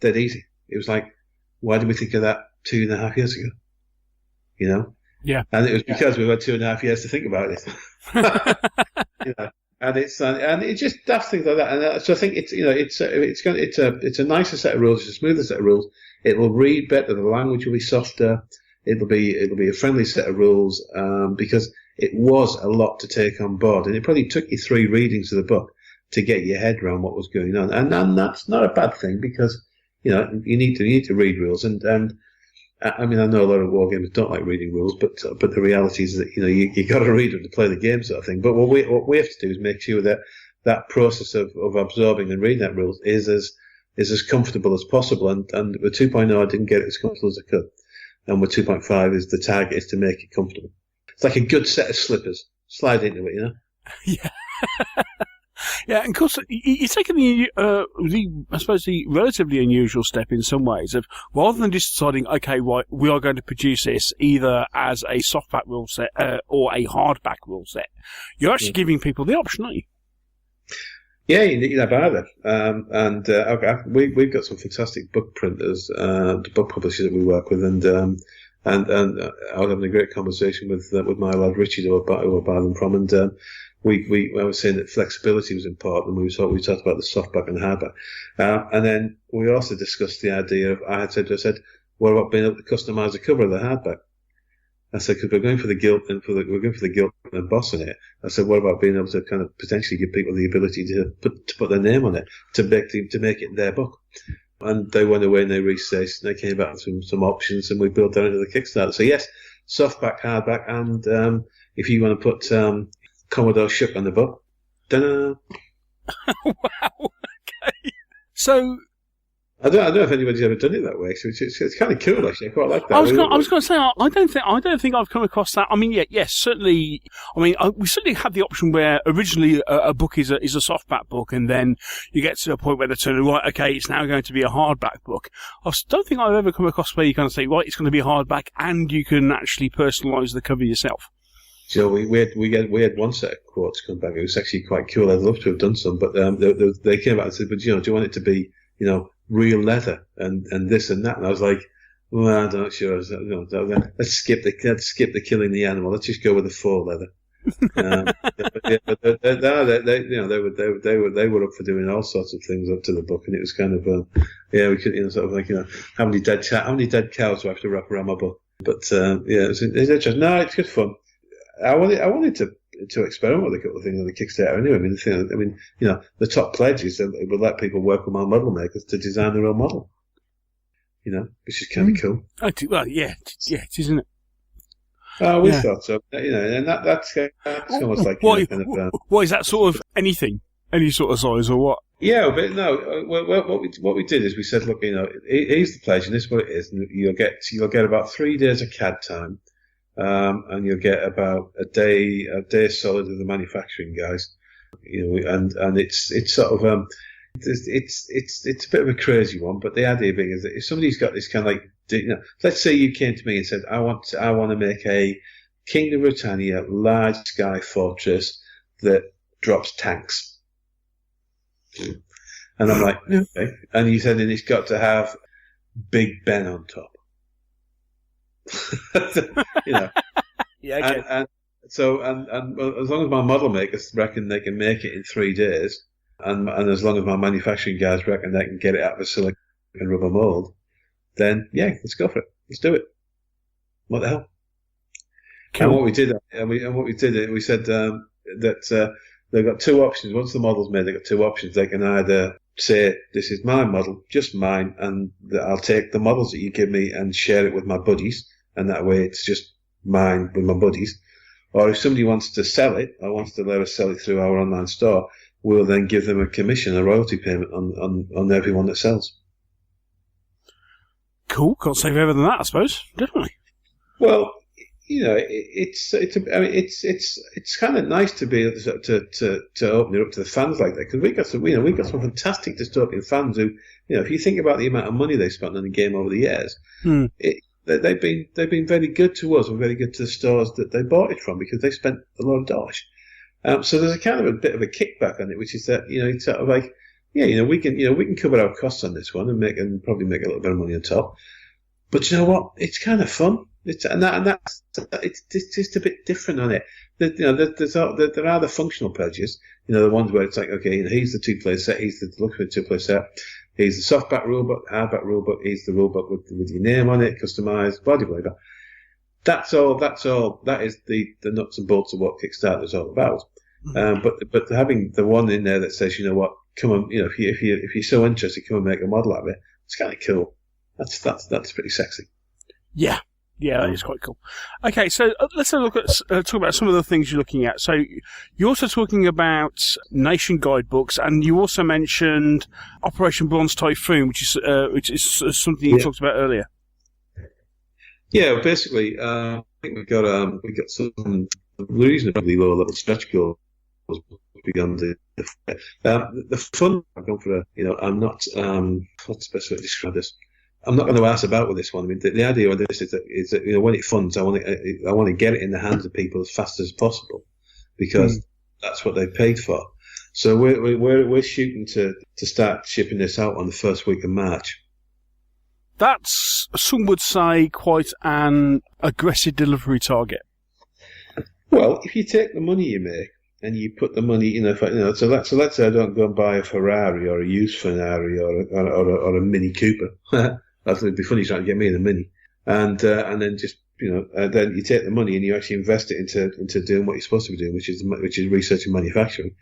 S4: dead easy. It was like, why did we think of that 2.5 years ago? you know.
S1: Yeah.
S4: And it was because we've had 2.5 years to think about it. You know, and it's just daft things like that. And so I think it's a nicer set of rules, it's a smoother set of rules. It will read better. The language will be softer. It'll be a friendly set of rules, because it was a lot to take on board, and it probably took you 3 readings of the book to get your head around what was going on. And that's not a bad thing, because, you know, you need to read rules. And I mean, I know a lot of wargamers don't like reading rules, but the reality is that, you know, you got to read them to play the game, sort of thing. But what we have to do is make sure that process of absorbing and reading that rules is as comfortable as possible. And with 2.0, I didn't get it as comfortable as I could. And with 2.5, is the target is to make it comfortable. It's like a good set of slippers. Slide into it, you know.
S1: Yeah. Yeah, and of course, you're taking I suppose, the relatively unusual step in some ways of, rather than just deciding, okay, right, we are going to produce this either as a softback rule set or a hardback rule set, you're actually giving people the option, aren't you?
S4: Yeah, you never either. We've got some fantastic book printers, book publishers that we work with, and I was having a great conversation with my lad Richie, who I buy them from, and I was saying that flexibility was important, and we talked about the softback and hardback, and then we also discussed the idea of, I said, what about being able to customise the cover of the hardback? I said, because we're going for the gilt and we're going for the gilt and emboss in it. I said, what about being able to kind of potentially give people the ability to put their name on it, to make it their book? And they went away and they researched, and they came back with some options, and we built that into the Kickstarter. So yes, softback, hardback, and if you want to put Commodore Shuck on the book, ta-da!
S1: Wow. Okay. So
S4: I don't know if anybody's ever done it that way. So it's kind of cool, actually. I quite like that.
S1: I was going to say, I don't think I've come across that. I mean, yes, certainly. I mean, we certainly had the option where originally a book is a softback book, and then you get to a point where they're turning, right, okay, it's now going to be a hardback book. I don't think I've ever come across where you kind of say, right, it's going to be a hardback, and you can actually personalise the cover yourself.
S4: So we had one set of quotes come back. It was actually quite cool. I'd love to have done some, but they came back and said, but, you know, do you want it to be, you know, real leather and this and that? And I was like, well, I'm not sure. Let's skip the killing the animal. Let's just go with the faux leather. They were up for doing all sorts of things up to the book, and it was kind of we could, you know, sort of like, you know, how many dead cows do I have to wrap around my book? But it's interesting. No, it's good fun. I wanted to experiment with a couple of things on the Kickstarter anyway. I mean, you know, the top pledge is that it would let people work with my model makers to design their own model. You know, which is kind of cool.
S1: Well, yeah, it is, isn't it?
S4: We thought so. You know, and that's almost like
S1: what is that sort of anything, any sort of size or what?
S4: Yeah, but no. What we did is we said, look, you know, here's the pledge, and this is what it is, and you'll get about 3 days of CAD time. And you'll get about a day solid of the manufacturing guys, you know, and it's sort of it's a bit of a crazy one, but the idea being is that if somebody's got this kind of like, you know, let's say you came to me and said, I want to make a Kingdom of Britannia large sky fortress that drops tanks, and I'm like, okay, and you said, and it's got to have Big Ben on top. You know,
S1: yeah, okay.
S4: and as long as my model makers reckon they can make it in 3 days, and as long as my manufacturing guys reckon they can get it out of a silicon rubber mold, then yeah, let's go for it. Let's do it. What the hell? Cool. And what we did, we said that they've got 2 options. Once the model's made, they've got 2 options. They can either say, this is my model, just mine, and I'll take the models that you give me and share it with my buddies, and that way it's just mine with my buddies. Or if somebody wants to sell it, or wants to let us sell it through our online store, we'll then give them a commission, a royalty payment on everyone that sells.
S1: Cool. Can't say further than that, I suppose. Definitely.
S4: Well, you know, it's kind of nice to be able to open it up to the fans like that, because we got some fantastic dystopian fans who, you know, if you think about the amount of money they spent on the game over the years, they've been very good to us and very good to the stores that they bought it from, because they spent a lot of dollars. So there's a kind of a bit of a kickback on it, which is that, you know, it's sort of like, yeah, you know, we can cover our costs on this one and probably make a little bit of money on top. But you know what? It's kind of fun. It's just a bit different on it. There are the functional pledges. The ones where it's like, okay, here's the 2-player set, here's the look for the 2-player set, here's the softback rulebook, hardback rulebook, here's the rulebook with your name on it, customized, blah blah blah. That's all. That is the nuts and bolts of what Kickstarter is all about. But having the one in there that says, you know what, come on, if you're so interested, come and make a model out of it. It's kind of cool. That's pretty sexy.
S1: Yeah. Yeah, that is quite cool. Okay, so let's have a look at talk about some of the things you're looking at. So you're also talking about nation guidebooks, and you also mentioned Operation Bronze Typhoon, which is something you talked about earlier.
S4: Yeah, basically, I think we got some reasonably low level stretch goals beyond the fun. I've gone for I'm not what's the best way to describe this. I'm not going to ask about with this one. I mean, the idea of this is that when it funds, I want to get it in the hands of people as fast as possible, because that's what they paid for. So we're shooting to start shipping this out on the first week of March.
S1: That's, some would say, quite an aggressive delivery target.
S4: Well, if you take the money you make and you put the money, so let's say I don't go and buy a Ferrari or a used Ferrari or a Mini Cooper. That would be funny trying to get me in a Mini, and then just then you take the money and you actually invest it into doing what you're supposed to be doing, which is research and manufacturing.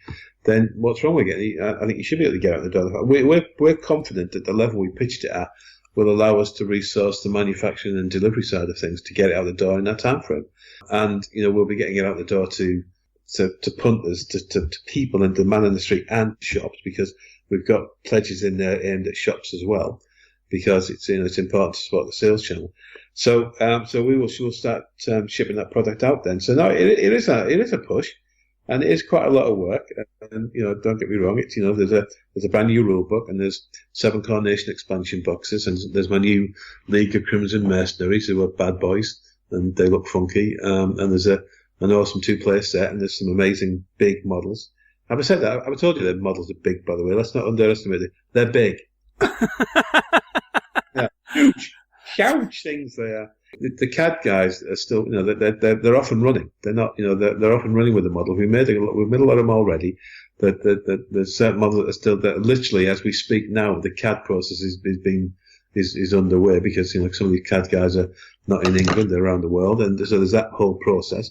S4: Then what's wrong with it? I think you should be able to get out the door. We're confident that the level we pitched it at will allow us to resource the manufacturing and delivery side of things to get it out the door in that time frame, and we'll be getting it out the door to punters, to people and the man in the street and shops, because we've got pledges in there aimed at shops as well, because it's important to support the sales channel. So we'll start shipping that product out then. So no, it is a push, and it is quite a lot of work. And don't get me wrong, it's there's a brand new rule book, and there's 7 Coronation expansion boxes, and there's my new League of Crimson Mercenaries who are bad boys and they look funky. And there's an awesome 2-player set, and there's some amazing big models. Have I said that? I've told you the models are big, by the way. Let's not underestimate it. They're big. Yeah, huge things they are. The CAD guys are still, they're off and running. They're not, they're off and running with the model. We've made a lot of them already. There's certain models that are still there. Literally, as we speak now, the CAD process is underway, because some of these CAD guys are not in England; they're around the world, and so there's that whole process.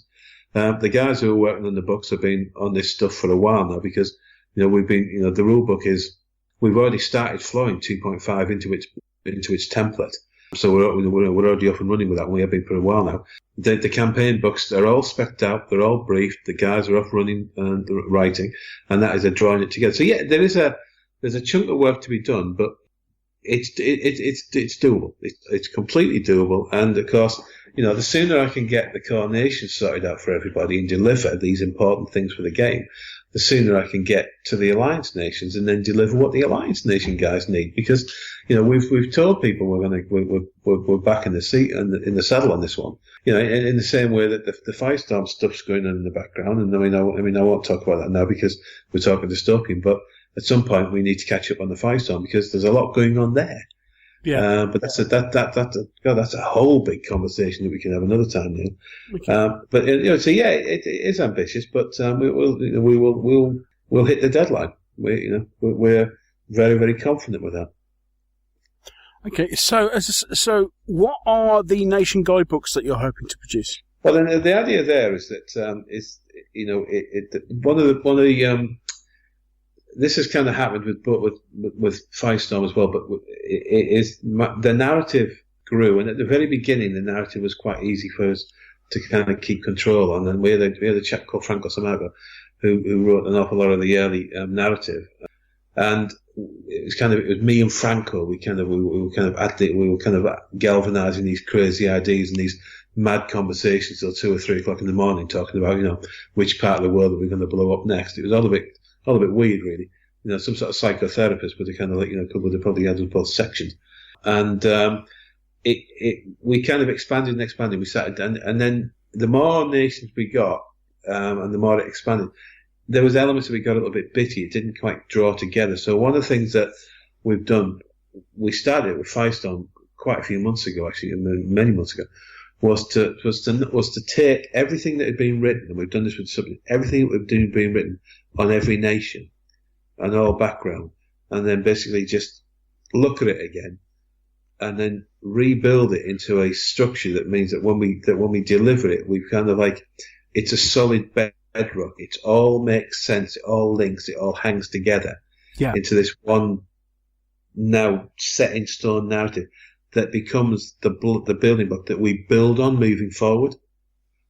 S4: The guys who are working on the books have been on this stuff for a while now, because we've been, the rule book is. We've already started flowing 2.5 into its template, so we're already up and running with that. And we have been for a while now. The campaign books, they're all specced out, they're all briefed. The guys are off running and writing, and that is a drawing it together. So yeah, there's a chunk of work to be done, but it's doable. It's completely doable, and of course, the sooner I can get the coordination sorted out for everybody and deliver these important things for the game, the sooner I can get to the Alliance nations and then deliver what the Alliance nation guys need. Because we've told people we're back in the seat and in the saddle on this one. In the same way that the Firestorm stuff's going on in the background. And I won't talk about that now because we're talking dystopian. But at some point we need to catch up on the Firestorm, because there's a lot going on there. Yeah, but that's a whole big conversation that we can have another time now. Okay. But so yeah, it is ambitious, but we'll hit the deadline. We're very, very confident with that.
S1: Okay, so what are the nation guidebooks that you're hoping to produce?
S4: Well, then the idea there is that one of the this has kind of happened with Firestorm as well, but the narrative grew, and at the very beginning, the narrative was quite easy for us to kind of keep control on. And we had a chap called Franco Samago who wrote an awful lot of the early narrative, and it was me and Franco. We were kind of galvanizing these crazy ideas and these mad conversations till 2 or 3 o'clock in the morning, talking about which part of the world that we're going to blow up next. It was all a bit weird, really. Some sort of psychotherapist, but they kind of covered the probably had both sections. And we kind of expanded and expanded. We started, and then the more nations we got, and the more it expanded, there was elements that we got a little bit bitty. It didn't quite draw together. So one of the things that we've done, we started with Firestorm quite a few months ago, actually, many months ago. was to take everything that had been written, and we've done this with something, everything that had been written on every nation and all background, and then basically just look at it again, and then rebuild it into a structure that means that when we deliver it, we've kind of like, it's a solid bedrock. It all makes sense. It all links. It all hangs together into this one now set in stone narrative that becomes the building block that we build on moving forward.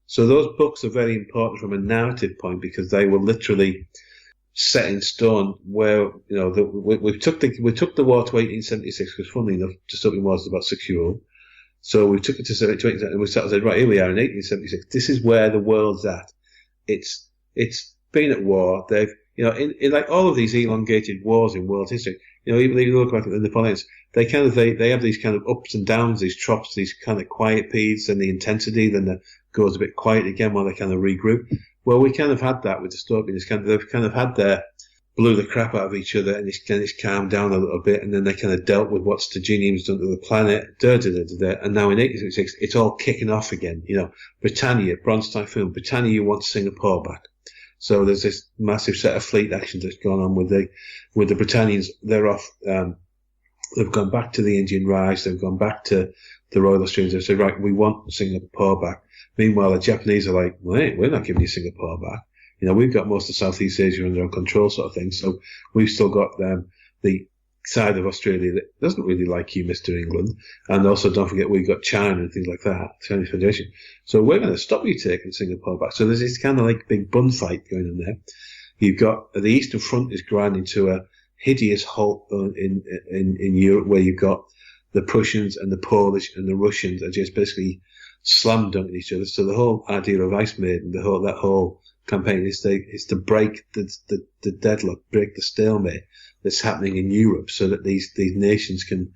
S4: So those books are very important from a narrative point because they were literally set in stone. Where we took the war to 1876 because, funnily enough, Dystopian World was about 6 years old. So we took it to 1876 and we sort of said, right, here we are in 1876. This is where the world's at. It's been at war. They've in like all of these elongated wars in world history. Even if you look back at the Napoleons, they have these kind of ups and downs, these troughs, these kind of quiet periods, and the intensity then that goes a bit quiet again while they kind of regroup. Well, we kind of had that with Dystopian. They've kind of had their blew the crap out of each other, and it's calmed down a little bit, and then they kind of dealt with what Staginium's done to the planet, and now in 1866, it's all kicking off again. Britannia, Bronze Typhoon, Britannia, you want Singapore back. So there's this massive set of fleet actions that's gone on with the Britannians. They're off. They've gone back to the Indian Raj. They've gone back to the Royal Australians. They've said, right, we want Singapore back. Meanwhile, the Japanese are like, well, we're not giving you Singapore back. We've got most of Southeast Asia under our control, sort of thing. So we've still got the side of Australia that doesn't really like you, Mr. England. And also, don't forget, we've got China and things like that, Chinese Federation. So we're going to stop you taking Singapore back. So there's this kind of like big bun fight going on there. You've got the Eastern Front is grinding to a hideous halt in Europe, where you've got the Prussians and the Polish and the Russians are just basically slam dunking each other. So the whole idea of Ice Maiden, that whole campaign is to break the deadlock, break the stalemate that's happening in Europe, so that these nations can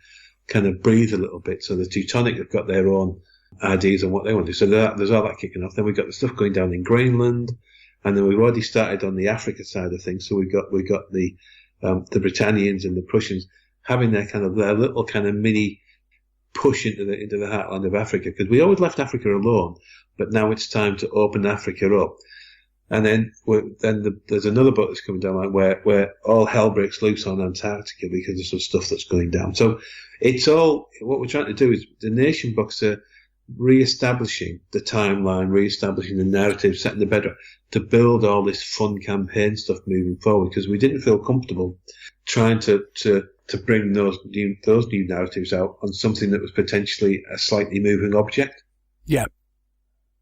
S4: kind of breathe a little bit. So the Teutonic have got their own ideas on what they want to do. So there's all that kicking off. Then we've got the stuff going down in Greenland, and then we've already started on the Africa side of things. So we've got the Britannians and the Prussians having their little kind of mini push into the heartland of Africa, because we always left Africa alone, but now it's time to open Africa up. And then there's another boat that's coming down where all hell breaks loose on Antarctica because of some stuff that's going down. So it's all, what we're trying to do is the nation books are re-establishing the timeline, re-establishing the narrative, setting the bedrock to build all this fun campaign stuff moving forward, because we didn't feel comfortable trying to bring those new narratives out on something that was potentially a slightly moving object.
S1: Yeah.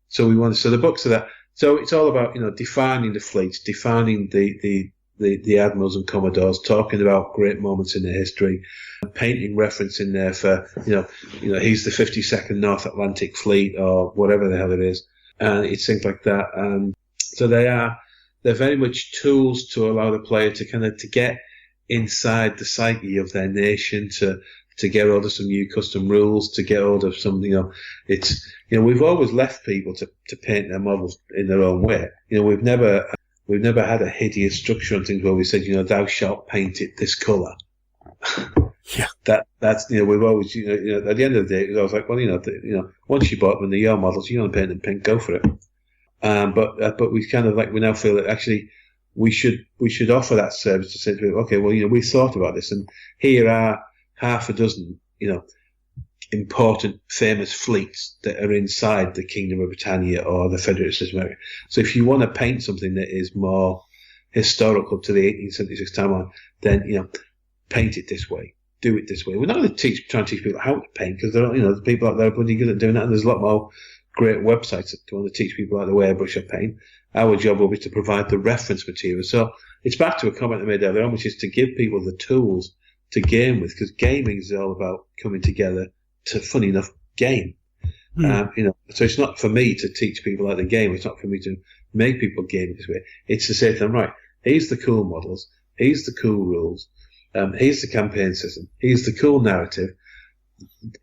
S4: So the books are that. So it's all about, defining the fleets, defining the admirals and commodores, talking about great moments in their history, painting reference in there for, he's the 52nd North Atlantic Fleet or whatever the hell it is. And it's things like that. And so they're very much tools to allow the player to get inside the psyche of their nation, to get hold of some new custom rules, to get hold of some, we've always left people to paint their models in their own way. We've never had a hideous structure on things where we said, thou shalt paint it this colour.
S1: Yeah.
S4: That's, we've always, at the end of the day, I was like, well, once you bought them, they're your models, you want to paint them pink, go for it. But we kind of we now feel that actually we should offer that service to say to people, okay, well, we thought about this, and here are half a dozen, important, famous fleets that are inside the Kingdom of Britannia or the Federated States of America. So if you want to paint something that is more historical to the 1876 timeline, then, paint it this way. Do it this way. We're not going to try and teach people how to paint, because there's people out there bloody good at doing that, and there's a lot more great websites that want to teach people how to airbrush or paint. Our job will be to provide the reference material. So it's back to a comment I made earlier on, which is to give people the tools to game with, because gaming is all about coming together to, funny enough, game. So it's not for me to teach people how to game. It's not for me to make people game this way. It's to say to them, right, here's the cool models, here's the cool rules, here's the campaign system, here's the cool narrative,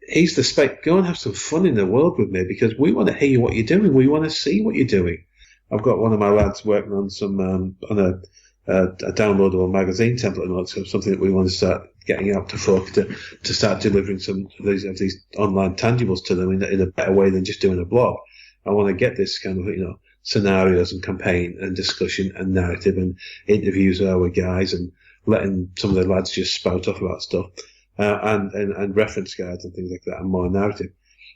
S4: here's the spec. Go and have some fun in the world with me, because we want to hear what you're doing. We want to see what you're doing. I've got one of my lads working on some on downloadable magazine template and all that, so something that we want to start getting out to folk to start delivering some of these online tangibles to them in a better way than just doing a blog. I want to get this kind of, scenarios and campaign and discussion and narrative and interviews with our guys and letting some of the lads just spout off about stuff, and reference guides and things like that, and more narrative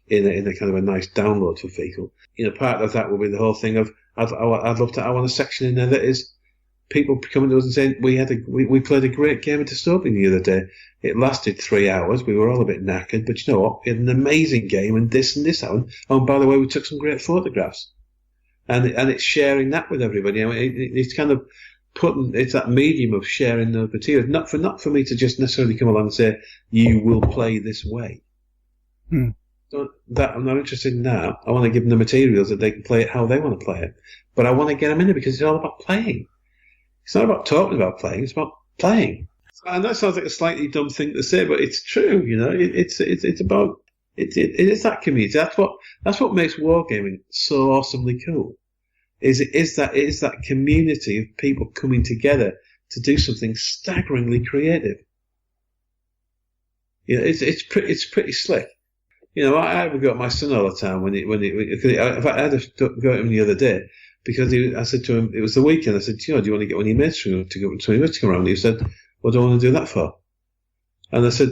S4: in a kind of a nice download for people. Part of that will be the whole thing of I want a section in there that is people coming to us and saying we played a great game of Dystopian the other day. It lasted 3 hours. We were all a bit knackered, but you know what? We had an amazing game, and this happened. Oh, and by the way, we took some great photographs, and it's sharing that with everybody. It's kind of it's that medium of sharing those materials, not for me to just necessarily come along and say you will play this way. That I'm not interested in that. I want to give them the materials that they can play it how they want to play it, but I want to get them in it because it's all about playing. It's not about talking about playing. It's about playing. And that sounds like a slightly dumb thing to say, but it's true. It's about it is that community. That's what makes wargaming so awesomely cool. It is that community of people coming together to do something staggeringly creative. It's pretty slick. I would go at my son all the time when I had to go at him the other day because I said to him, it was the weekend. I said, do you want to get one of your mates to come around? He said, what do I want to do that for? And I said,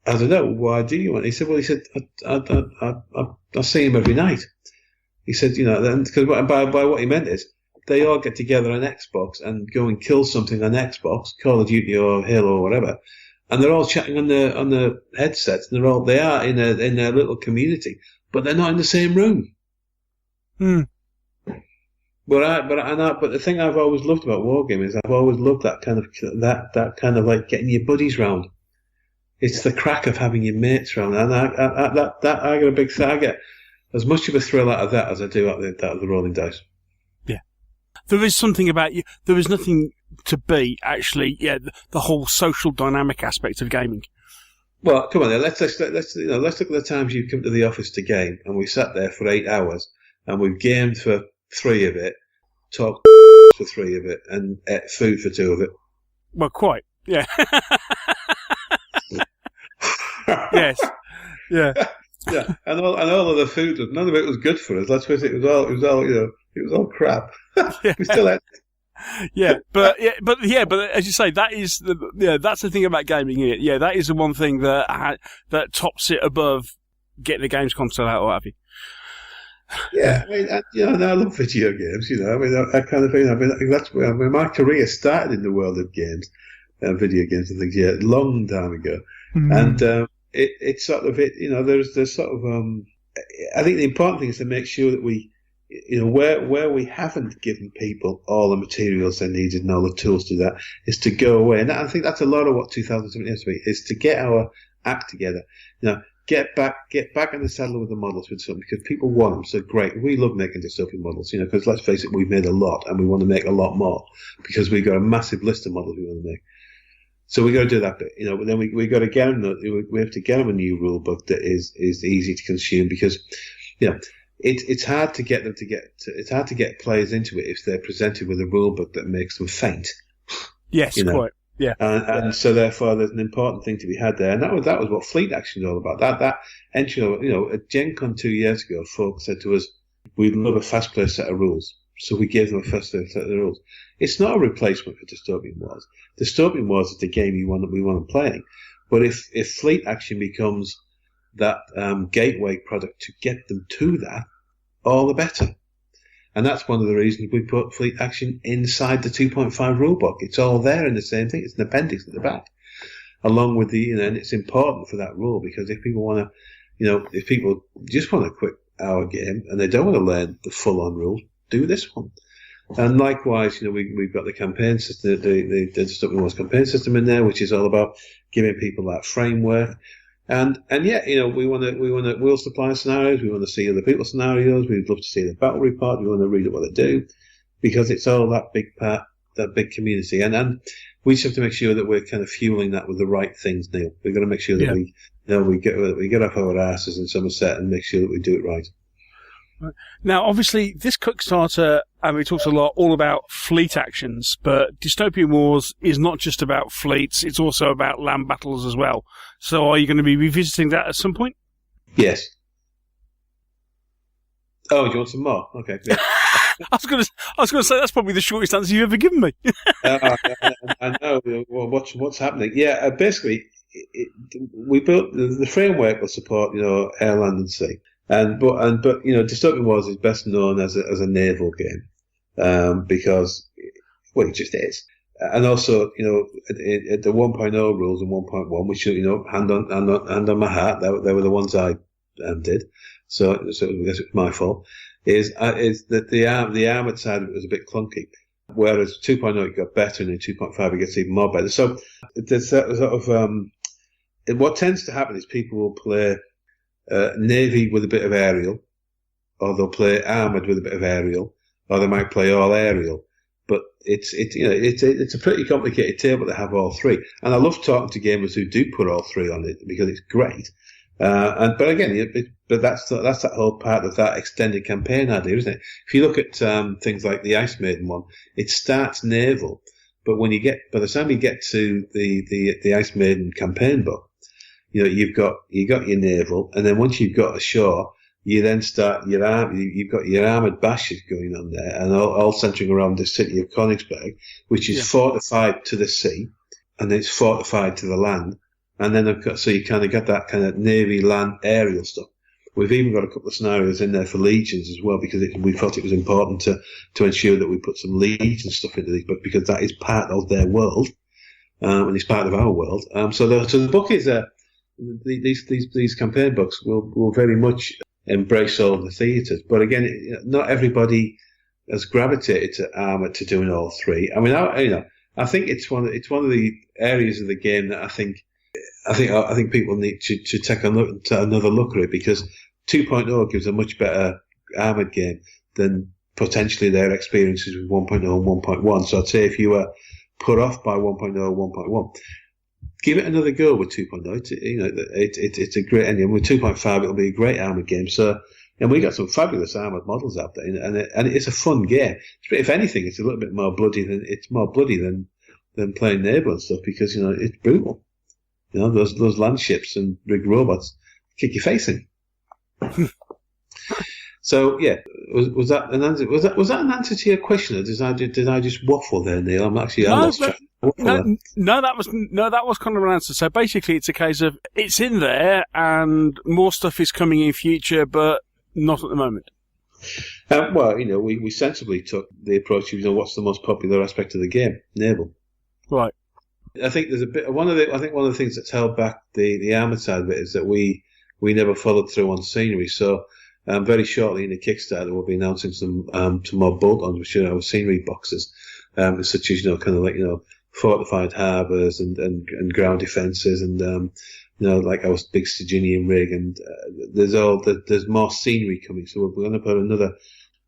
S4: I don't know. Why do you want? He said, I see him every night. He said, because by what he meant is they all get together on Xbox and go and kill something on Xbox, Call of Duty or Halo or whatever. And they're all chatting on the headsets, and they are in their little community, but they're not in the same room. But the thing I've always loved about wargaming is I've always loved that kind of like getting your buddies round. It's the crack of having your mates round, and I get a big thing. I get as much of a thrill out of that as I do out of the rolling dice. Yeah,
S1: there is something about you. There is nothing to beat actually. Yeah, the whole social dynamic aspect of gaming.
S4: Well, come on then. Let's look at the times you've come to the office to game, and we sat there for 8 hours, and we've gamed for 3 of it, talked for 3 of it, and ate food for 2 of it.
S1: Well, quite, yeah. Yes, yeah,
S4: yeah. And all of the food, none of it was good for us. Let's face it, it was all crap. Yeah. We still ate.
S1: But as you say, that's the thing about gaming, isn't it? Yeah, that is the one thing that tops it above getting the games console out or what have you.
S4: Yeah, I love video games. That kind of thing. That's where my career started in the world of games, video games and things. Yeah, a long time ago, and it's sort of it. There's sort of. I think the important thing is to make sure that we. Where we haven't given people all the materials they needed and all the tools to do that is to go away. And I think that's a lot of what 2017 has to be, is to get our act together. Get back in the saddle with the models with something, because people want them. So great. We love making dystopian models, because let's face it, we've made a lot and we want to make a lot more because we've got a massive list of models we want to make. So we got to do that bit, but then we got to get them, we have to get them a new rule book that is easy to consume, because, it's hard to get them it's hard to get players into it if they're presented with a rule book that makes them faint.
S1: Yes, quite. Yeah.
S4: And so therefore there's an important thing to be had there. And that was what Fleet Action is all about. That entry, at Gen Con 2 years ago, folks said to us, we'd love a fast play set of rules. So we gave them a fast play set of rules. It's not a replacement for Dystopian Wars. Dystopian Wars is the game we want them playing. But if Fleet Action becomes that gateway product to get them to that, all the better. And that's one of the reasons we put Fleet Action inside the 2.5 rulebook. It's all there in the same thing. It's an appendix at the back, along with the, and it's important for that rule, because if people want to, if people just want a quick hour game and they don't want to learn the full-on rules, do this one. And likewise, we've got the campaign system, the Dystopian Wars campaign system in there, which is all about giving people that framework. And we'll supply scenarios. We want to see other people's scenarios. We'd love to see the battle report. We want to read what they do, because it's all that big part, that big community. And we just have to make sure that we're kind of fueling that with the right things, Neil. We've got to make sure that we get off our asses in Somerset and make sure that we do it right.
S1: Now, obviously, this Kickstarter, we talked a lot all about fleet actions, but Dystopian Wars is not just about fleets, it's also about land battles as well. So are you going to be revisiting that at some point?
S4: Yes. Oh, do you want some more? Okay. Yeah.
S1: I was going to say that's probably the shortest answer you've ever given me.
S4: I know. Well, what's happening? Yeah, basically, we built the framework will support air, land, and sea, but Dystopian Wars is best known as a naval game because it just is, and also at the 1.0 rules and 1.1, which hand on my heart, they were the ones I did, so I guess it's my fault. Is that the armoured side of it was a bit clunky, whereas 2.0 it got better, and in 2.5 it gets even more better. So there's that sort of what tends to happen is people will play navy with a bit of aerial, or they'll play armoured with a bit of aerial, or they might play all aerial. But it's a pretty complicated table to have all three. And I love talking to gamers who do put all three on it because it's great. But again, that's that whole part of that extended campaign idea, isn't it? If you look at things like the Ice Maiden one, it starts naval, but by the time you get to the Ice Maiden campaign book, you've got your naval, and then once you've got ashore, you then start you've got your armoured bashes going on there, and all centering around the city of Königsberg, which is fortified to the sea, and it's fortified to the land. And then so you kind of got that kind of navy, land, aerial stuff. We've even got a couple of scenarios in there for legions as well, because we thought it was important to ensure that we put some legion stuff into these, but because that is part of their world, and it's part of our world. So the book is these campaign books will very much embrace all the theatres, but again, not everybody has gravitated to armour to doing all three. I mean, I think it's one of the areas of the game that I think people need to take another look at it, because 2.0 gives a much better armoured game than potentially their experiences with 1.0 and 1.1. So I'd say if you were put off by 1.0 or 1.1, give it another go with 2.0. It's a great ending. With 2.5, it'll be a great armoured game. So, and we got some fabulous armoured models out there, and it's a fun game. If anything, it's a little bit more bloody than playing naval and stuff, because it's brutal. Those land ships and rigged robots kick your face in. So yeah, was that an answer? Was that an answer to your question, or did I just waffle there, Neil? I'm actually
S1: no, that was kind of an answer. So basically, it's a case of it's in there, and more stuff is coming in future, but not at the moment.
S4: Well, we sensibly took the approach of what's the most popular aspect of the game, naval.
S1: Right.
S4: I think there's one of the things that's held back the armoured side of it is that we never followed through on scenery. So very shortly in the Kickstarter we'll be announcing some more bolt-ons, which are our scenery boxes, such as kind of like fortified harbours and ground defences, and like our big Stygian rig, and there's more scenery coming. So we're going to put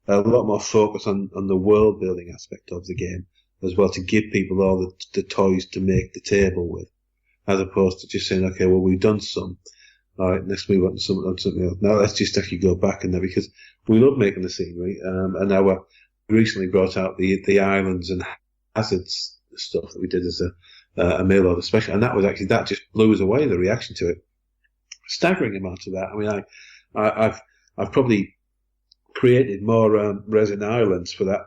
S4: a lot more focus on the world building aspect of the game as well, to give people all the toys to make the table with, as opposed to just saying, okay, well, we've done some. All right, let's move on to something else. Now let's just actually go back in there, because we love making the scenery. And now we recently brought out the islands and hazards stuff that we did as a mail order special, and that just blew us away, the reaction to it. Staggering amount of that. I mean, I've probably created more resin islands for that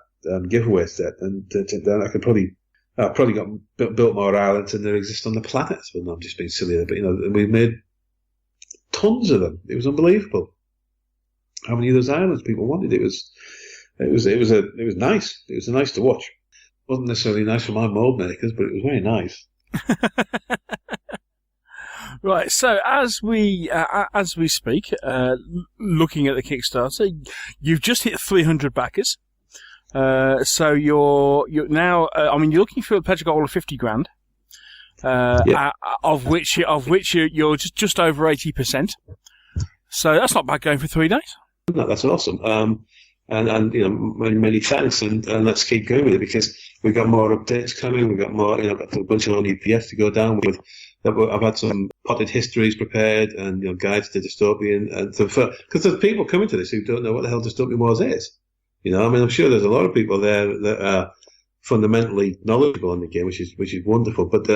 S4: giveaway set, and then I probably got built more islands than there exist on the planet. Well, I'm just being silly, but we made tons of them. It was unbelievable how many of those islands people wanted. It was nice. It was nice to watch. It wasn't necessarily nice for my mold makers, but it was very nice.
S1: Right, so as we speak, looking at the Kickstarter, you've just hit 300 backers. So you're now. You're looking for a pledge goal of 50 grand, of which you're just over 80%. So that's not bad going for 3 days.
S4: No, that's awesome. And many thanks, and let's keep going with it, because we've got more updates coming. We've got more, got a bunch of new PS to go down with I've had some potted histories prepared and guides to dystopian, and because there's people coming to this who don't know what the hell dystopian wars is. I mean, I'm sure there's a lot of people there that are fundamentally knowledgeable in the game, which is wonderful. But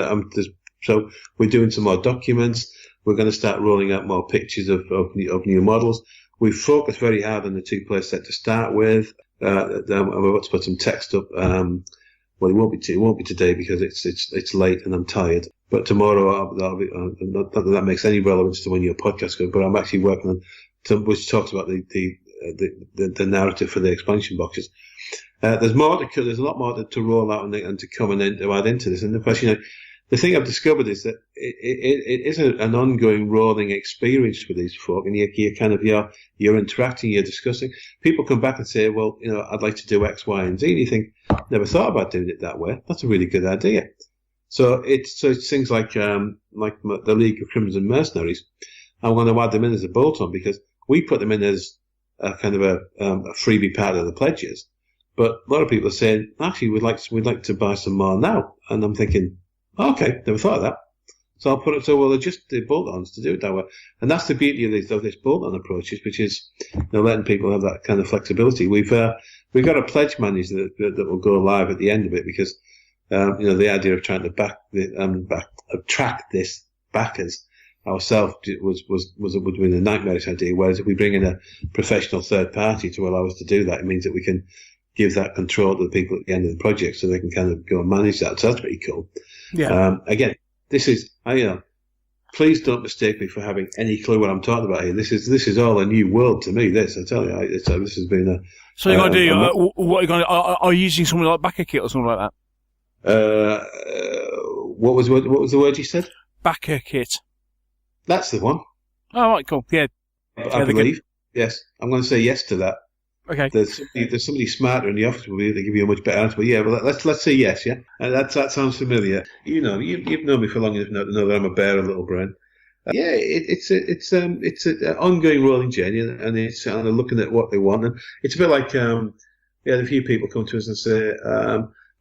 S4: so we're doing some more documents. We're going to start rolling out more pictures of new models. We've focused very hard on the 2-player set to start with. I'm about to put some text up. Well, it won't be today because it's late and I'm tired. But tomorrow, not that that makes any relevance to when your podcast goes. But I'm actually working on some which talks about the narrative for the expansion boxes. There's a lot more to roll out and to come and then to add into this. And of course, the thing I've discovered is that it is an ongoing rolling experience for these folk, and you're interacting, you're discussing. People come back and say, well, I'd like to do X, Y, and Z, and you think, never thought about doing it that way. That's a really good idea. So it's things like the League of Crimson Mercenaries. I'm going to add them in as a bolt-on because we put them in as a kind of a freebie part of the pledges. But a lot of people are saying, actually, we'd like to buy some more now, and I'm thinking, okay, never thought of that. So I'll put it so they're just the bolt-ons to do it that way. And that's the beauty of this bolt-on approach, which is letting people have that kind of flexibility. We've got a pledge manager that will go live at the end of it because the idea of trying to attract this backers ourselves was a nightmarish idea. Whereas if we bring in a professional third party to allow us to do that, it means that we can give that control to the people at the end of the project so they can kind of go and manage that. So that's pretty cool.
S1: Yeah.
S4: Again, this is, please don't mistake me for having any clue what I'm talking about here. This is all a new world to me. This, I tell you, this has been a.
S1: So you're going to do, what are you going to, are you using something like backer kit or something like
S4: that? What was the word you said?
S1: Backer kit.
S4: That's the one.
S1: Oh, right, cool. Yeah.
S4: I believe. Yes. I'm going to say yes to that.
S1: Okay.
S4: There's somebody smarter in the office will be able to give you a much better answer. But yeah, well, let's say yes, yeah. That sounds familiar. You've known me for long enough to know that I'm a bear of little brain. It's an ongoing rolling journey, and it's looking at what they want. And it's a bit like we had a few people come to us and say,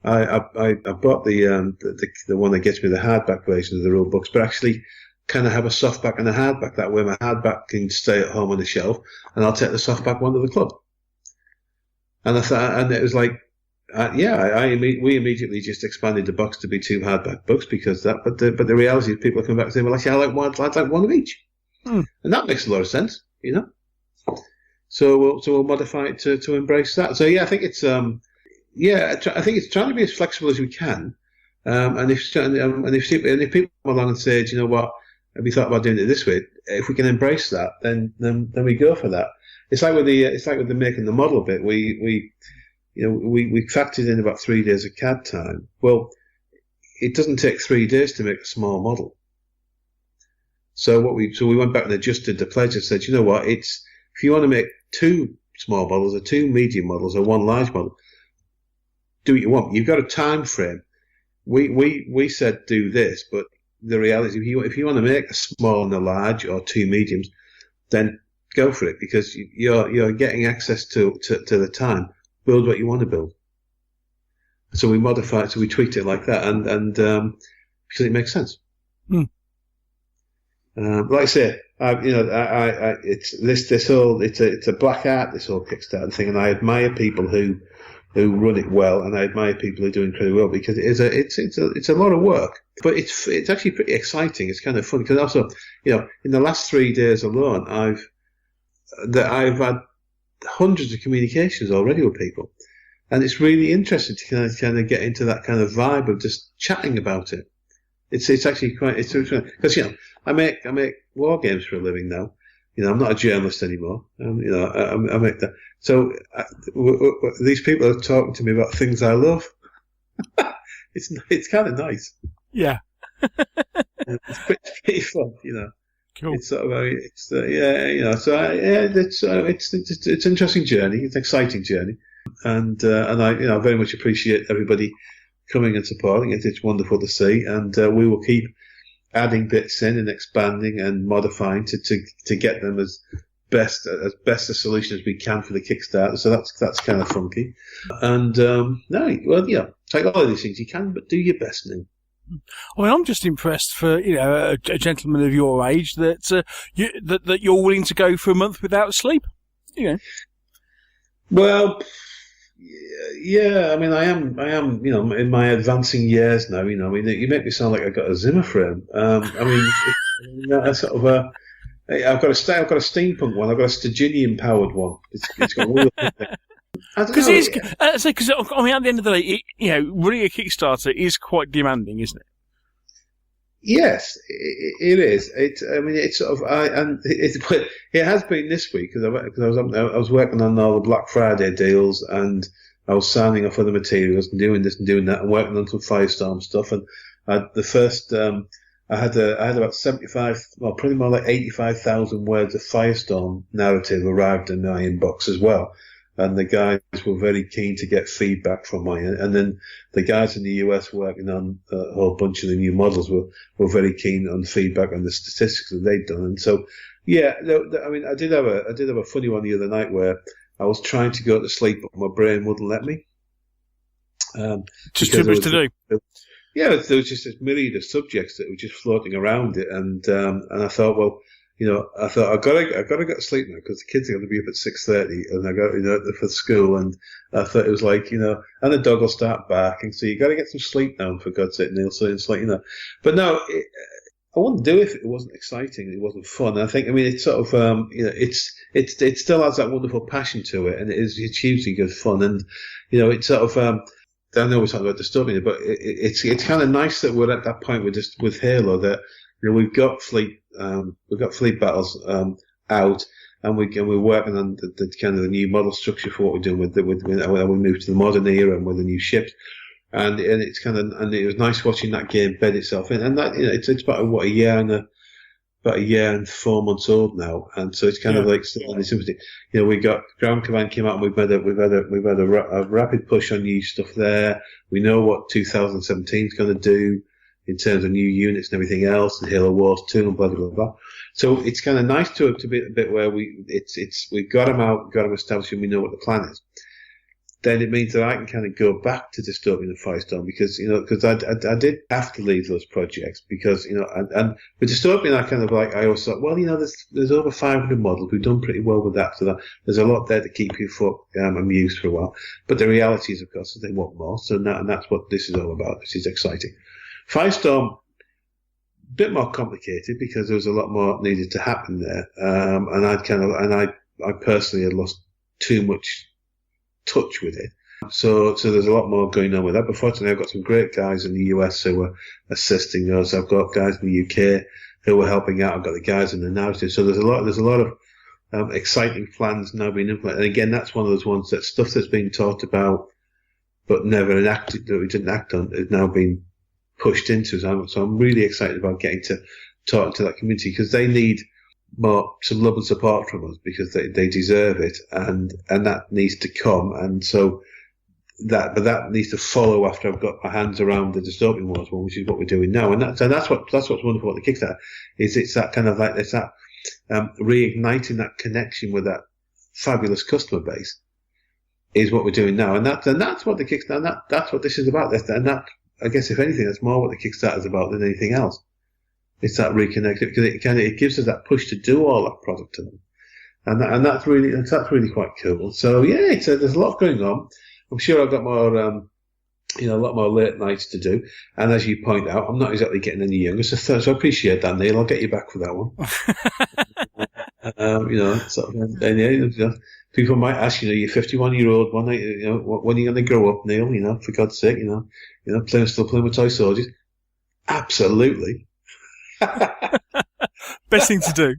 S4: I bought the one that gets me the hardback version of the rule books, but actually kind of have a softback and a hardback. That way my hardback can stay at home on the shelf, and I'll take the softback one to the club. And I thought, and it was like, we immediately just expanded the box to be 2 hardback books because that. But the reality is, people are coming back and saying, "Well, actually, I'd like one of each," and that makes a lot of sense, So we'll modify it to embrace that. So yeah, I think it's I think it's trying to be as flexible as we can. And if people come along and say, "Do you know what? Have you thought about doing it this way?" If we can embrace that, then we go for that. It's like with the making the model bit. We factored in about 3 days of CAD time. Well, it doesn't take 3 days to make a small model. So we went back and adjusted the pledge and said, you know what? If you want to make 2 small models or 2 medium models or 1 large model, do what you want. You've got a time frame. We said do this, but the reality, if you want to make a small and a large or 2 mediums, then go for it because you're getting access to the time. Build what you want to build. So we modified, so we tweaked it like that, and because it makes sense. Like I say, it's a black art, this whole Kickstarter thing, and I admire people who run it well, and I admire people who do incredibly well because it's a lot of work, but it's actually pretty exciting. It's kind of fun because also, in the last 3 days alone, I've had hundreds of communications already with people, and it's really interesting to kind of get into that kind of vibe of just chatting about it. It's actually quite because I make war games for a living now. I'm not a journalist anymore. I make that. So these people are talking to me about things I love. It's kind of nice.
S1: Yeah.
S4: It's pretty fun,
S1: Cool.
S4: It's sort of it's an interesting journey. It's an exciting journey, and I very much appreciate everybody coming and supporting it. It's wonderful to see, and we will keep adding bits in and expanding and modifying to get them as best a solution as we can for the Kickstarter. So that's kind of funky. And like all of these things, you can but do your best now.
S1: I mean, I'm just impressed for a gentleman of your age that that you're willing to go for a month without sleep.
S4: Well, yeah. I mean, I am. In my advancing years now. I mean, you make me sound like I've got a Zimmer frame. I mean, I sort of. I've got a steampunk one. I've got a Stygian powered one. It's got all the things.
S1: Because I mean, at the end of the day, running a Kickstarter is quite demanding, isn't it?
S4: Yes, it is. It's sort of, it has been this week because I was working on all the Black Friday deals and I was signing off other materials and doing this and doing that and working on some Firestorm stuff. And I had about 75, well, pretty more like 85,000 words of Firestorm narrative arrived in my inbox as well. And the guys were very keen to get feedback from me. And then the guys in the US working on a whole bunch of the new models were very keen on feedback on the statistics that they'd done. And so, yeah, I mean, I did have a funny one the other night where I was trying to go to sleep, but my brain wouldn't let me.
S1: Just too much to do.
S4: Yeah, there was just this myriad of subjects that were just floating around it. And I thought, well, I thought I gotta get to sleep now because the kids are going to be up at 6:30 and I got for school, and I thought it was like and the dog will start barking, so you got to get some sleep now for God's sake, Neil. So it's like but no, I wouldn't do it if it wasn't exciting, it wasn't fun. I think it's sort of it still has that wonderful passion to it, and it's hugely good fun, and it's sort of I know we're talking about Dystopian, but it's kind of nice that we're at that point with Halo that we've got fleet battles out, and we're working on the kind of the new model structure for what we're doing when we move to the modern era and with the new ships, and it's kind of, and it was nice watching that game bed itself in, and that it's about a year and 4 months old now, and so it's kind of like still in its infancy. We got Ground Command came out, and we've had a rapid push on new stuff there. We know what 2017 is going to do in terms of new units and everything else, and Halo Wars 2 and blah, blah, blah. So it's kind of nice to be a bit where we've got them out, got them established, and we know what the plan is. Then it means that I can kind of go back to Dystopian and Firestorm because I did have to leave those projects because, and with Dystopian I always thought, well, there's over 500 models. We've done pretty well with that. So there's a lot there to keep you amused for a while. But the reality is, of course, is they want more. So and that's what this is all about. This is exciting. Firestorm, a bit more complicated because there was a lot more needed to happen there. And I personally had lost too much touch with it. So there's a lot more going on with that. But fortunately, I've got some great guys in the US who were assisting us. I've got guys in the UK who were helping out. I've got the guys in the narrative. So there's a lot of exciting plans now being implemented. And again, that's one of those ones that stuff that's been talked about but never enacted, that we didn't act on, is now being pushed into. So I'm really excited about getting to talk to that community because they need some love and support from us because they deserve it, and that needs to come. And so that needs to follow after I've got my hands around the Dystopian Wars one, which is what we're doing now. And that's what's wonderful about the Kickstarter is it's that kind of like it's that reigniting that connection with that fabulous customer base is what we're doing now, and that's what the Kickstarter, that's what this is about. And that, I guess, if anything, that's more what the Kickstarter is about than anything else. It's that reconnecting because it gives us that push to do all that product to them, and that's really quite cool. So yeah, there's a lot going on. I'm sure I've got more, a lot more late nights to do. And as you point out, I'm not exactly getting any younger, so I appreciate that, Neil. I'll get you back for that one. People might ask, you're 51-year-old, when are you going to grow up, Neil? For God's sake, still playing with toy soldiers. Absolutely.
S1: Best thing to do.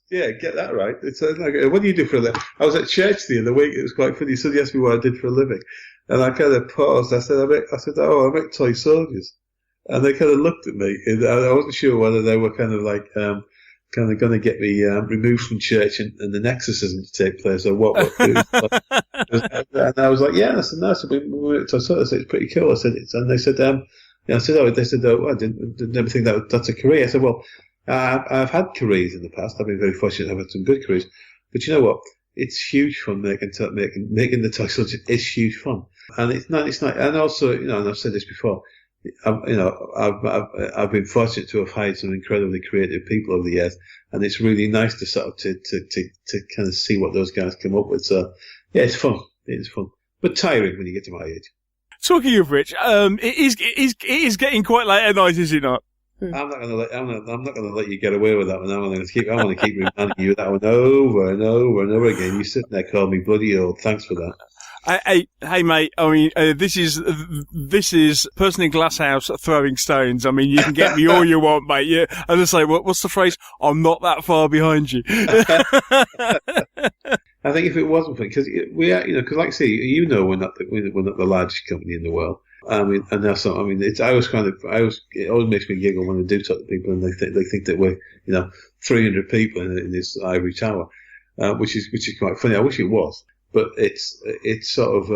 S4: Yeah, get that right. It's like, what do you do for a living? I was at church the other week. It was quite funny. Somebody asked me what I did for a living, and I kind of paused. I said, I make toy soldiers, and they kind of looked at me. And I wasn't sure whether they were kind of going to get me removed from church and an exorcism to take place, or what. And I was like, yeah. I said, no. I said, we make toy soldiers. I said, it's pretty cool. I said, and they said, I said, I didn't never think that's a career. I said, well, I've had careers in the past. I've been very fortunate. I've had some good careers, but you know what? It's huge fun making the toy soldiers. It's huge fun, and it's not. And also, and I've said this before. I've been fortunate to have hired some incredibly creative people over the years, and it's really nice to sort of to kind of see what those guys come up with. So yeah, it's fun. It's fun, but tiring when you get to my age.
S1: Talking of which, it is getting quite late at night, is it not?
S4: I'm not going to let you get away with that one. I want to keep reminding you of that one over and over and over again. You sitting there calling me bloody old. Thanks for that.
S1: Hey, mate. I mean, this is person in glass house throwing stones. I mean, you can get me all you want, mate. Yeah, and I say, what's the phrase? I'm not that far behind you.
S4: I think if it wasn't for because we are, because like I say, we're not the largest company in the world. I mean, and that's not. I mean, it always makes me giggle when I do talk to people and they think that we're 300 people in this ivory tower, which is quite funny. I wish it was. But it's sort of,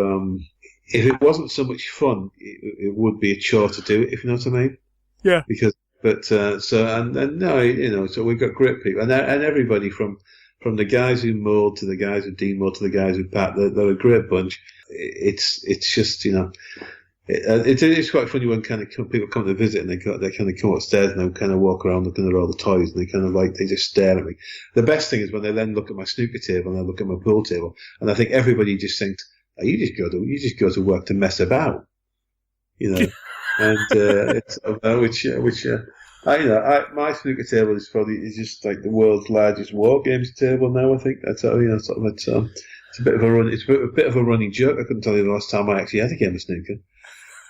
S4: if it wasn't so much fun, it would be a chore to do it, if you know what I mean. Yeah. So we've got great people, and everybody from the guys who mold to the guys who demold to the guys who pack, they're a great bunch. It's just, it's quite funny when kind of people come to visit and they kind of come upstairs and they kind of walk around looking at all the toys and they kind of they just stare at me. The best thing is when they then look at my snooker table and I look at my pool table and I think everybody just thinks, oh, you just go to work to mess about, and it's my snooker table is just like the world's largest war games table now. I think that's it's a bit of a run. It's a bit of a running joke. I couldn't tell you the last time I actually had a game of snooker.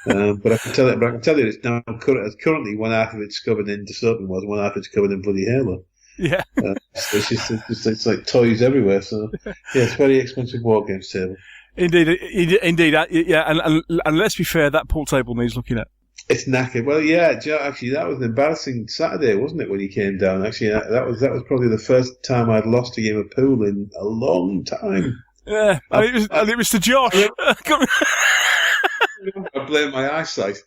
S4: But I can tell you it's now currently one half of it's covered in Dystopian World, one half it's covered in bloody Halo. Yeah. It's like toys everywhere. So yeah, it's a very expensive war games table.
S1: Indeed. Yeah, and let's be fair, that pool table needs looking at.
S4: It's knackered. Well, yeah, actually, that was an embarrassing Saturday, wasn't it, when he came down? Actually, that was probably the first time I'd lost a game of pool in a long time.
S1: Yeah, and it was to Josh.
S4: I blame my eyesight,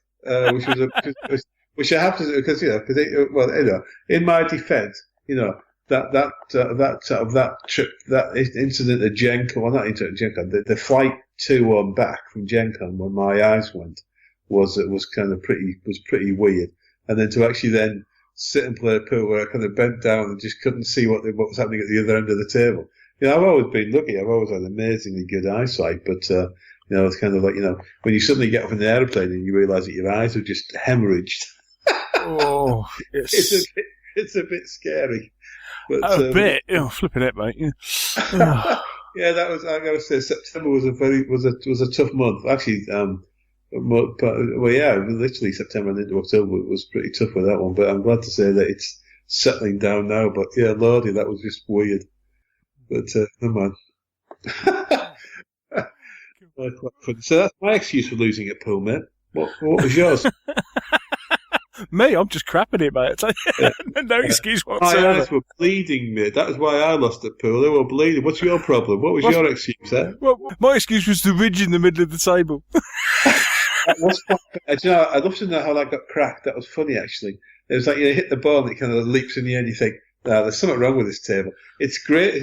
S4: which I have to do because in my defence, that trip, that incident at Gen Con, well, not incident at Gen Con, the flight to and back from Gen Con when my eyes went was pretty weird, and then to actually then sit and play a pool where I kind of bent down and just couldn't see what was happening at the other end of the table. I've always been lucky. I've always had amazingly good eyesight, but it's kind of like when you suddenly get off an airplane and you realise that your eyes have just hemorrhaged. Oh, it's a bit scary. But,
S1: a bit. Oh, flipping it, mate.
S4: Yeah. Yeah, that was. I got to say, September was a tough month. Actually, literally September and into October was pretty tough with that one. But I'm glad to say that it's settling down now. But yeah, lordy, that was just weird. But never mind. So that's my excuse for losing at pool, mate. What was yours?
S1: Me, I'm just crapping it, mate. Yeah. No excuse whatsoever.
S4: My eyes were bleeding, mate. That is why I lost at pool. They were bleeding. What's your problem? What was your excuse, eh?
S1: Well, my excuse was the ridge in the middle of the table.
S4: I'd love to know how that got cracked. That was funny, actually. It was like you hit the ball and it kind of leaps in the air and you think, there's something wrong with this table. It's great,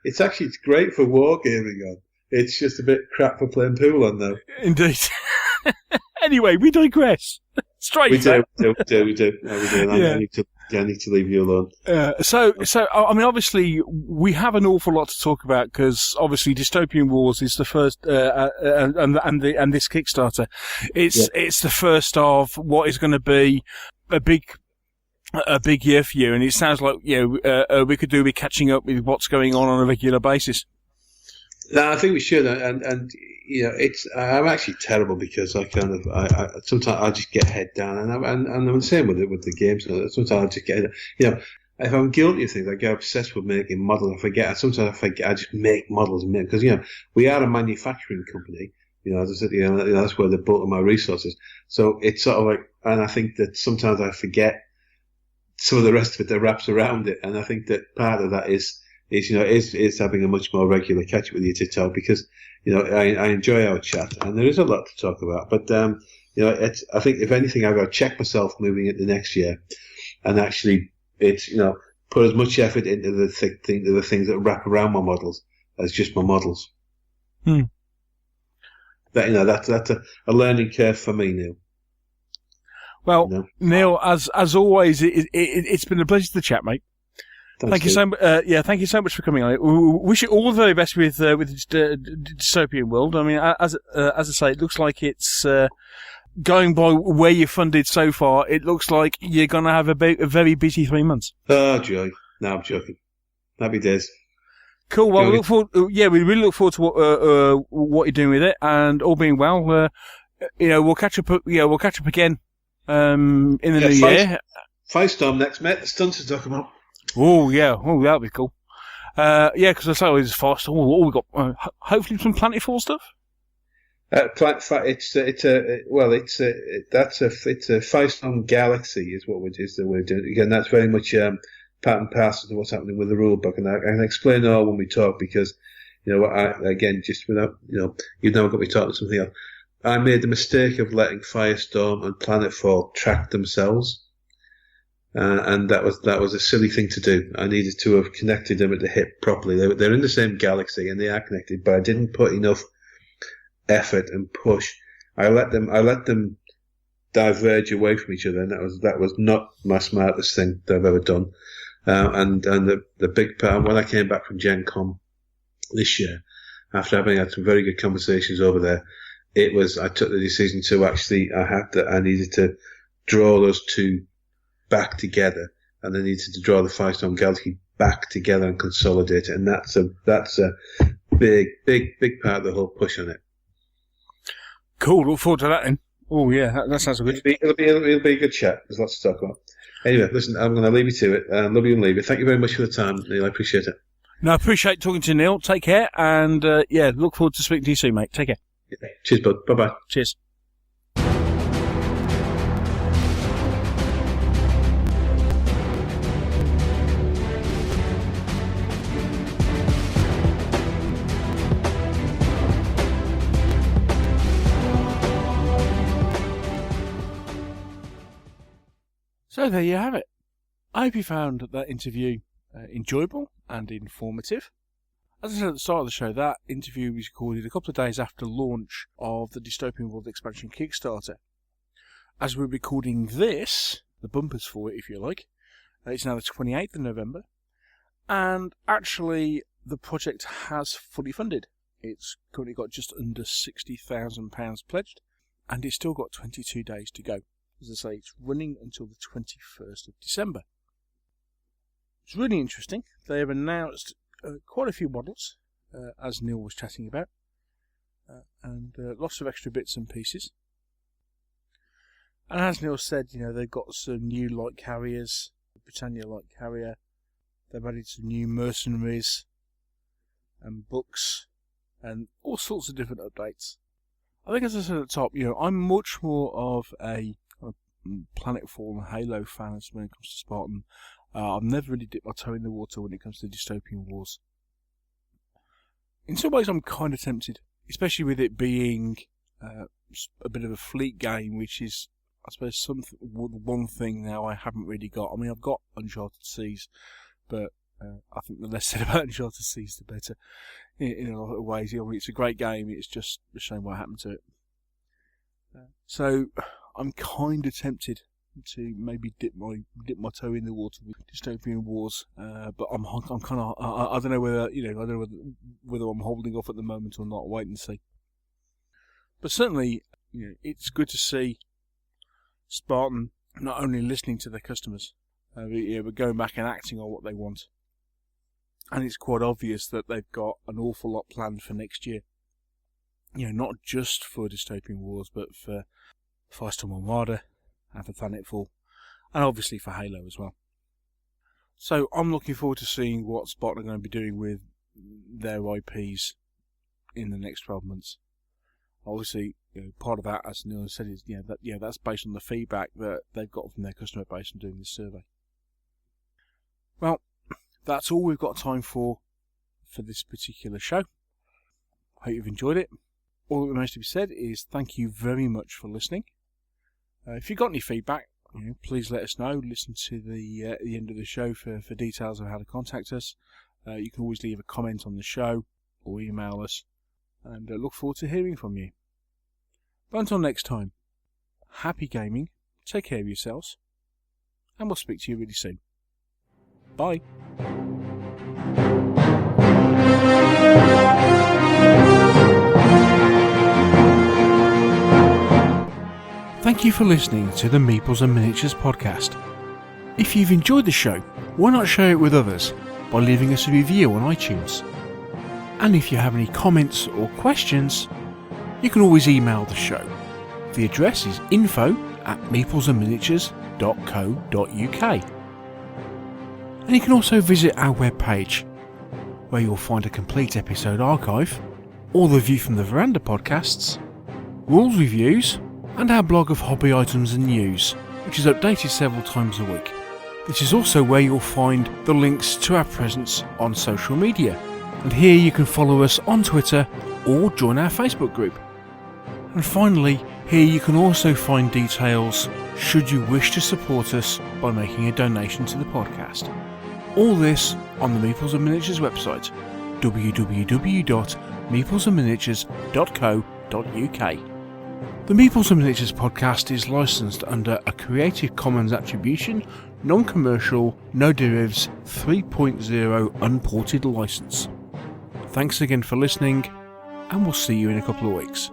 S4: it's great for wargaming on. It's just a bit crap for playing pool on, though.
S1: Indeed. Anyway, we digress. Straight.
S4: We do. No, we do. Yeah. I need to leave you alone.
S1: So, I mean, obviously, we have an awful lot to talk about because obviously, Dystopian Wars is the first, and this Kickstarter, it's the first of what is going to be a big year for you, and it sounds like we could do with catching up with what's going on a regular basis.
S4: No, I think we should, and I'm actually terrible because I sometimes I just get head down, and I'm the same with the games. Sometimes I just get, if I'm guilty of things, I get obsessed with making models. Sometimes I forget. I just make models because we are a manufacturing company. As I said, that's where the bulk of my resources. So it's sort of like, and I think that sometimes I forget some of the rest of it that wraps around it, and I think that part of that is having a much more regular catch up with you to talk because I enjoy our chat and there is a lot to talk about. But I think if anything, I've got to check myself moving into next year, and actually put as much effort into the things that wrap around my models as just my models. That's a learning curve for me now.
S1: Well,
S4: You know?
S1: Neil, as always, it's been a pleasure to chat, mate. Thank you so much. Thank you so much for coming on. We wish you all the very best with Dystopian World. I mean, as I say, it looks like it's going by where you're funded so far. It looks like you're going to have a very busy 3 months.
S4: Oh, joy! No, I'm joking. Happy days.
S1: Cool. Well, we look forward. We really look forward to what you're doing with it, and all being well, we'll catch up. We'll catch up again in the new year.
S4: Firestorm next, mate. The stunts to talk about.
S1: Oh yeah, that'll be cool. Because I say it's fast. We got hopefully some Planetfall stuff.
S4: It's a Firestorm Galaxy is what we're doing. Again, that's very much part and parcel to what's happening with the rule book, and I can explain it all when we talk because just without you've never got me talking to something else. I made the mistake of letting Firestorm and Planetfall track themselves. And that was a silly thing to do. I needed to have connected them at the hip properly. They're in the same galaxy and they are connected, but I didn't put enough effort and push. I let them diverge away from each other, and that was not my smartest thing that I've ever done. And the big part when I came back from Gen Con this year, after having had some very good conversations over there, I took the decision to actually I needed to draw those two back together, and they needed to draw the Firestorm Galaxy back together and consolidate it, and that's a big part of the whole push on it.
S1: Cool, look forward to that then. Oh yeah, that sounds good.
S4: It'll be a good chat. There's lots to talk about. Anyway, listen, I'm going to leave you to it. Love you and leave you. Thank you very much for the time, Neil. I appreciate it.
S1: No, I appreciate talking to Neil. Take care, and look forward to speaking to you soon, mate. Take care.
S4: Yeah. Cheers, bud. Bye bye.
S1: Cheers. So there you have it. I hope you found that interview enjoyable and informative. As I said at the start of the show, that interview was recorded a couple of days after launch of the Dystopian World Expansion Kickstarter. As we're recording this, the bumpers for it if you like, it's now the 28th of November, and actually the project has fully funded. It's currently got just under £60,000 pledged, and it's still got 22 days to go. As I say, it's running until the 21st of December. It's really interesting. They have announced quite a few models, as Neil was chatting about, and lots of extra bits and pieces. And as Neil said, they've got some new light carriers, the Britannia light carrier. They've added some new mercenaries and books and all sorts of different updates. I think, as I said at the top, I'm much more of a Planetfall and Halo fan when it comes to Spartan. I've never really dipped my toe in the water when it comes to Dystopian Wars. In some ways, I'm kind of tempted, especially with it being a bit of a fleet game, which is, I suppose, one thing now I haven't really got. I mean, I've got Uncharted Seas, but I think the less said about Uncharted Seas, the better. In a lot of ways, it's a great game. It's just a shame what happened to it. So I'm kind of tempted to maybe dip my toe in the water with Dystopian Wars, but I'm kind of I don't know whether I'm holding off at the moment or not. Wait and see. But certainly, it's good to see Spartan not only listening to their customers, but going back and acting on what they want. And it's quite obvious that they've got an awful lot planned for next year. Not just for Dystopian Wars, but for Firestorm Armada and for Planetfall, and obviously for Halo as well. So I'm looking forward to seeing what Spartan are going to be doing with their IPs in the next 12 months. Obviously, part of that, as Neil said, is that's based on the feedback that they've got from their customer base from doing this survey. Well, that's all we've got time for this particular show. Hope you've enjoyed it. All that remains to be said is thank you very much for listening. If you've got any feedback, please let us know. Listen to the end of the show for details of how to contact us. You can always leave a comment on the show or email us, and look forward to hearing from you. But until next time, happy gaming take care of yourselves, and we'll speak to you really soon. Bye. Thank you for listening to the Meeples and Miniatures podcast. If you've enjoyed the show, why not share it with others by leaving us a review on iTunes? And if you have any comments or questions, you can always email the show. The address is info@meeplesandminiatures.co.uk. And you can also visit our webpage, where you'll find a complete episode archive, all the View from the Veranda podcasts, rules reviews, and our blog of hobby items and news, which is updated several times a week. This is also where you'll find the links to our presence on social media, and here you can follow us on Twitter or join our Facebook group. And finally, here you can also find details should you wish to support us by making a donation to the podcast. All this on the Meeples and Miniatures website, www.meeplesandminiatures.co.uk. The Meeples and Miniatures podcast is licensed under a Creative Commons Attribution, Non-Commercial, No Derivatives 3.0 Unported license. Thanks again for listening, and we'll see you in a couple of weeks.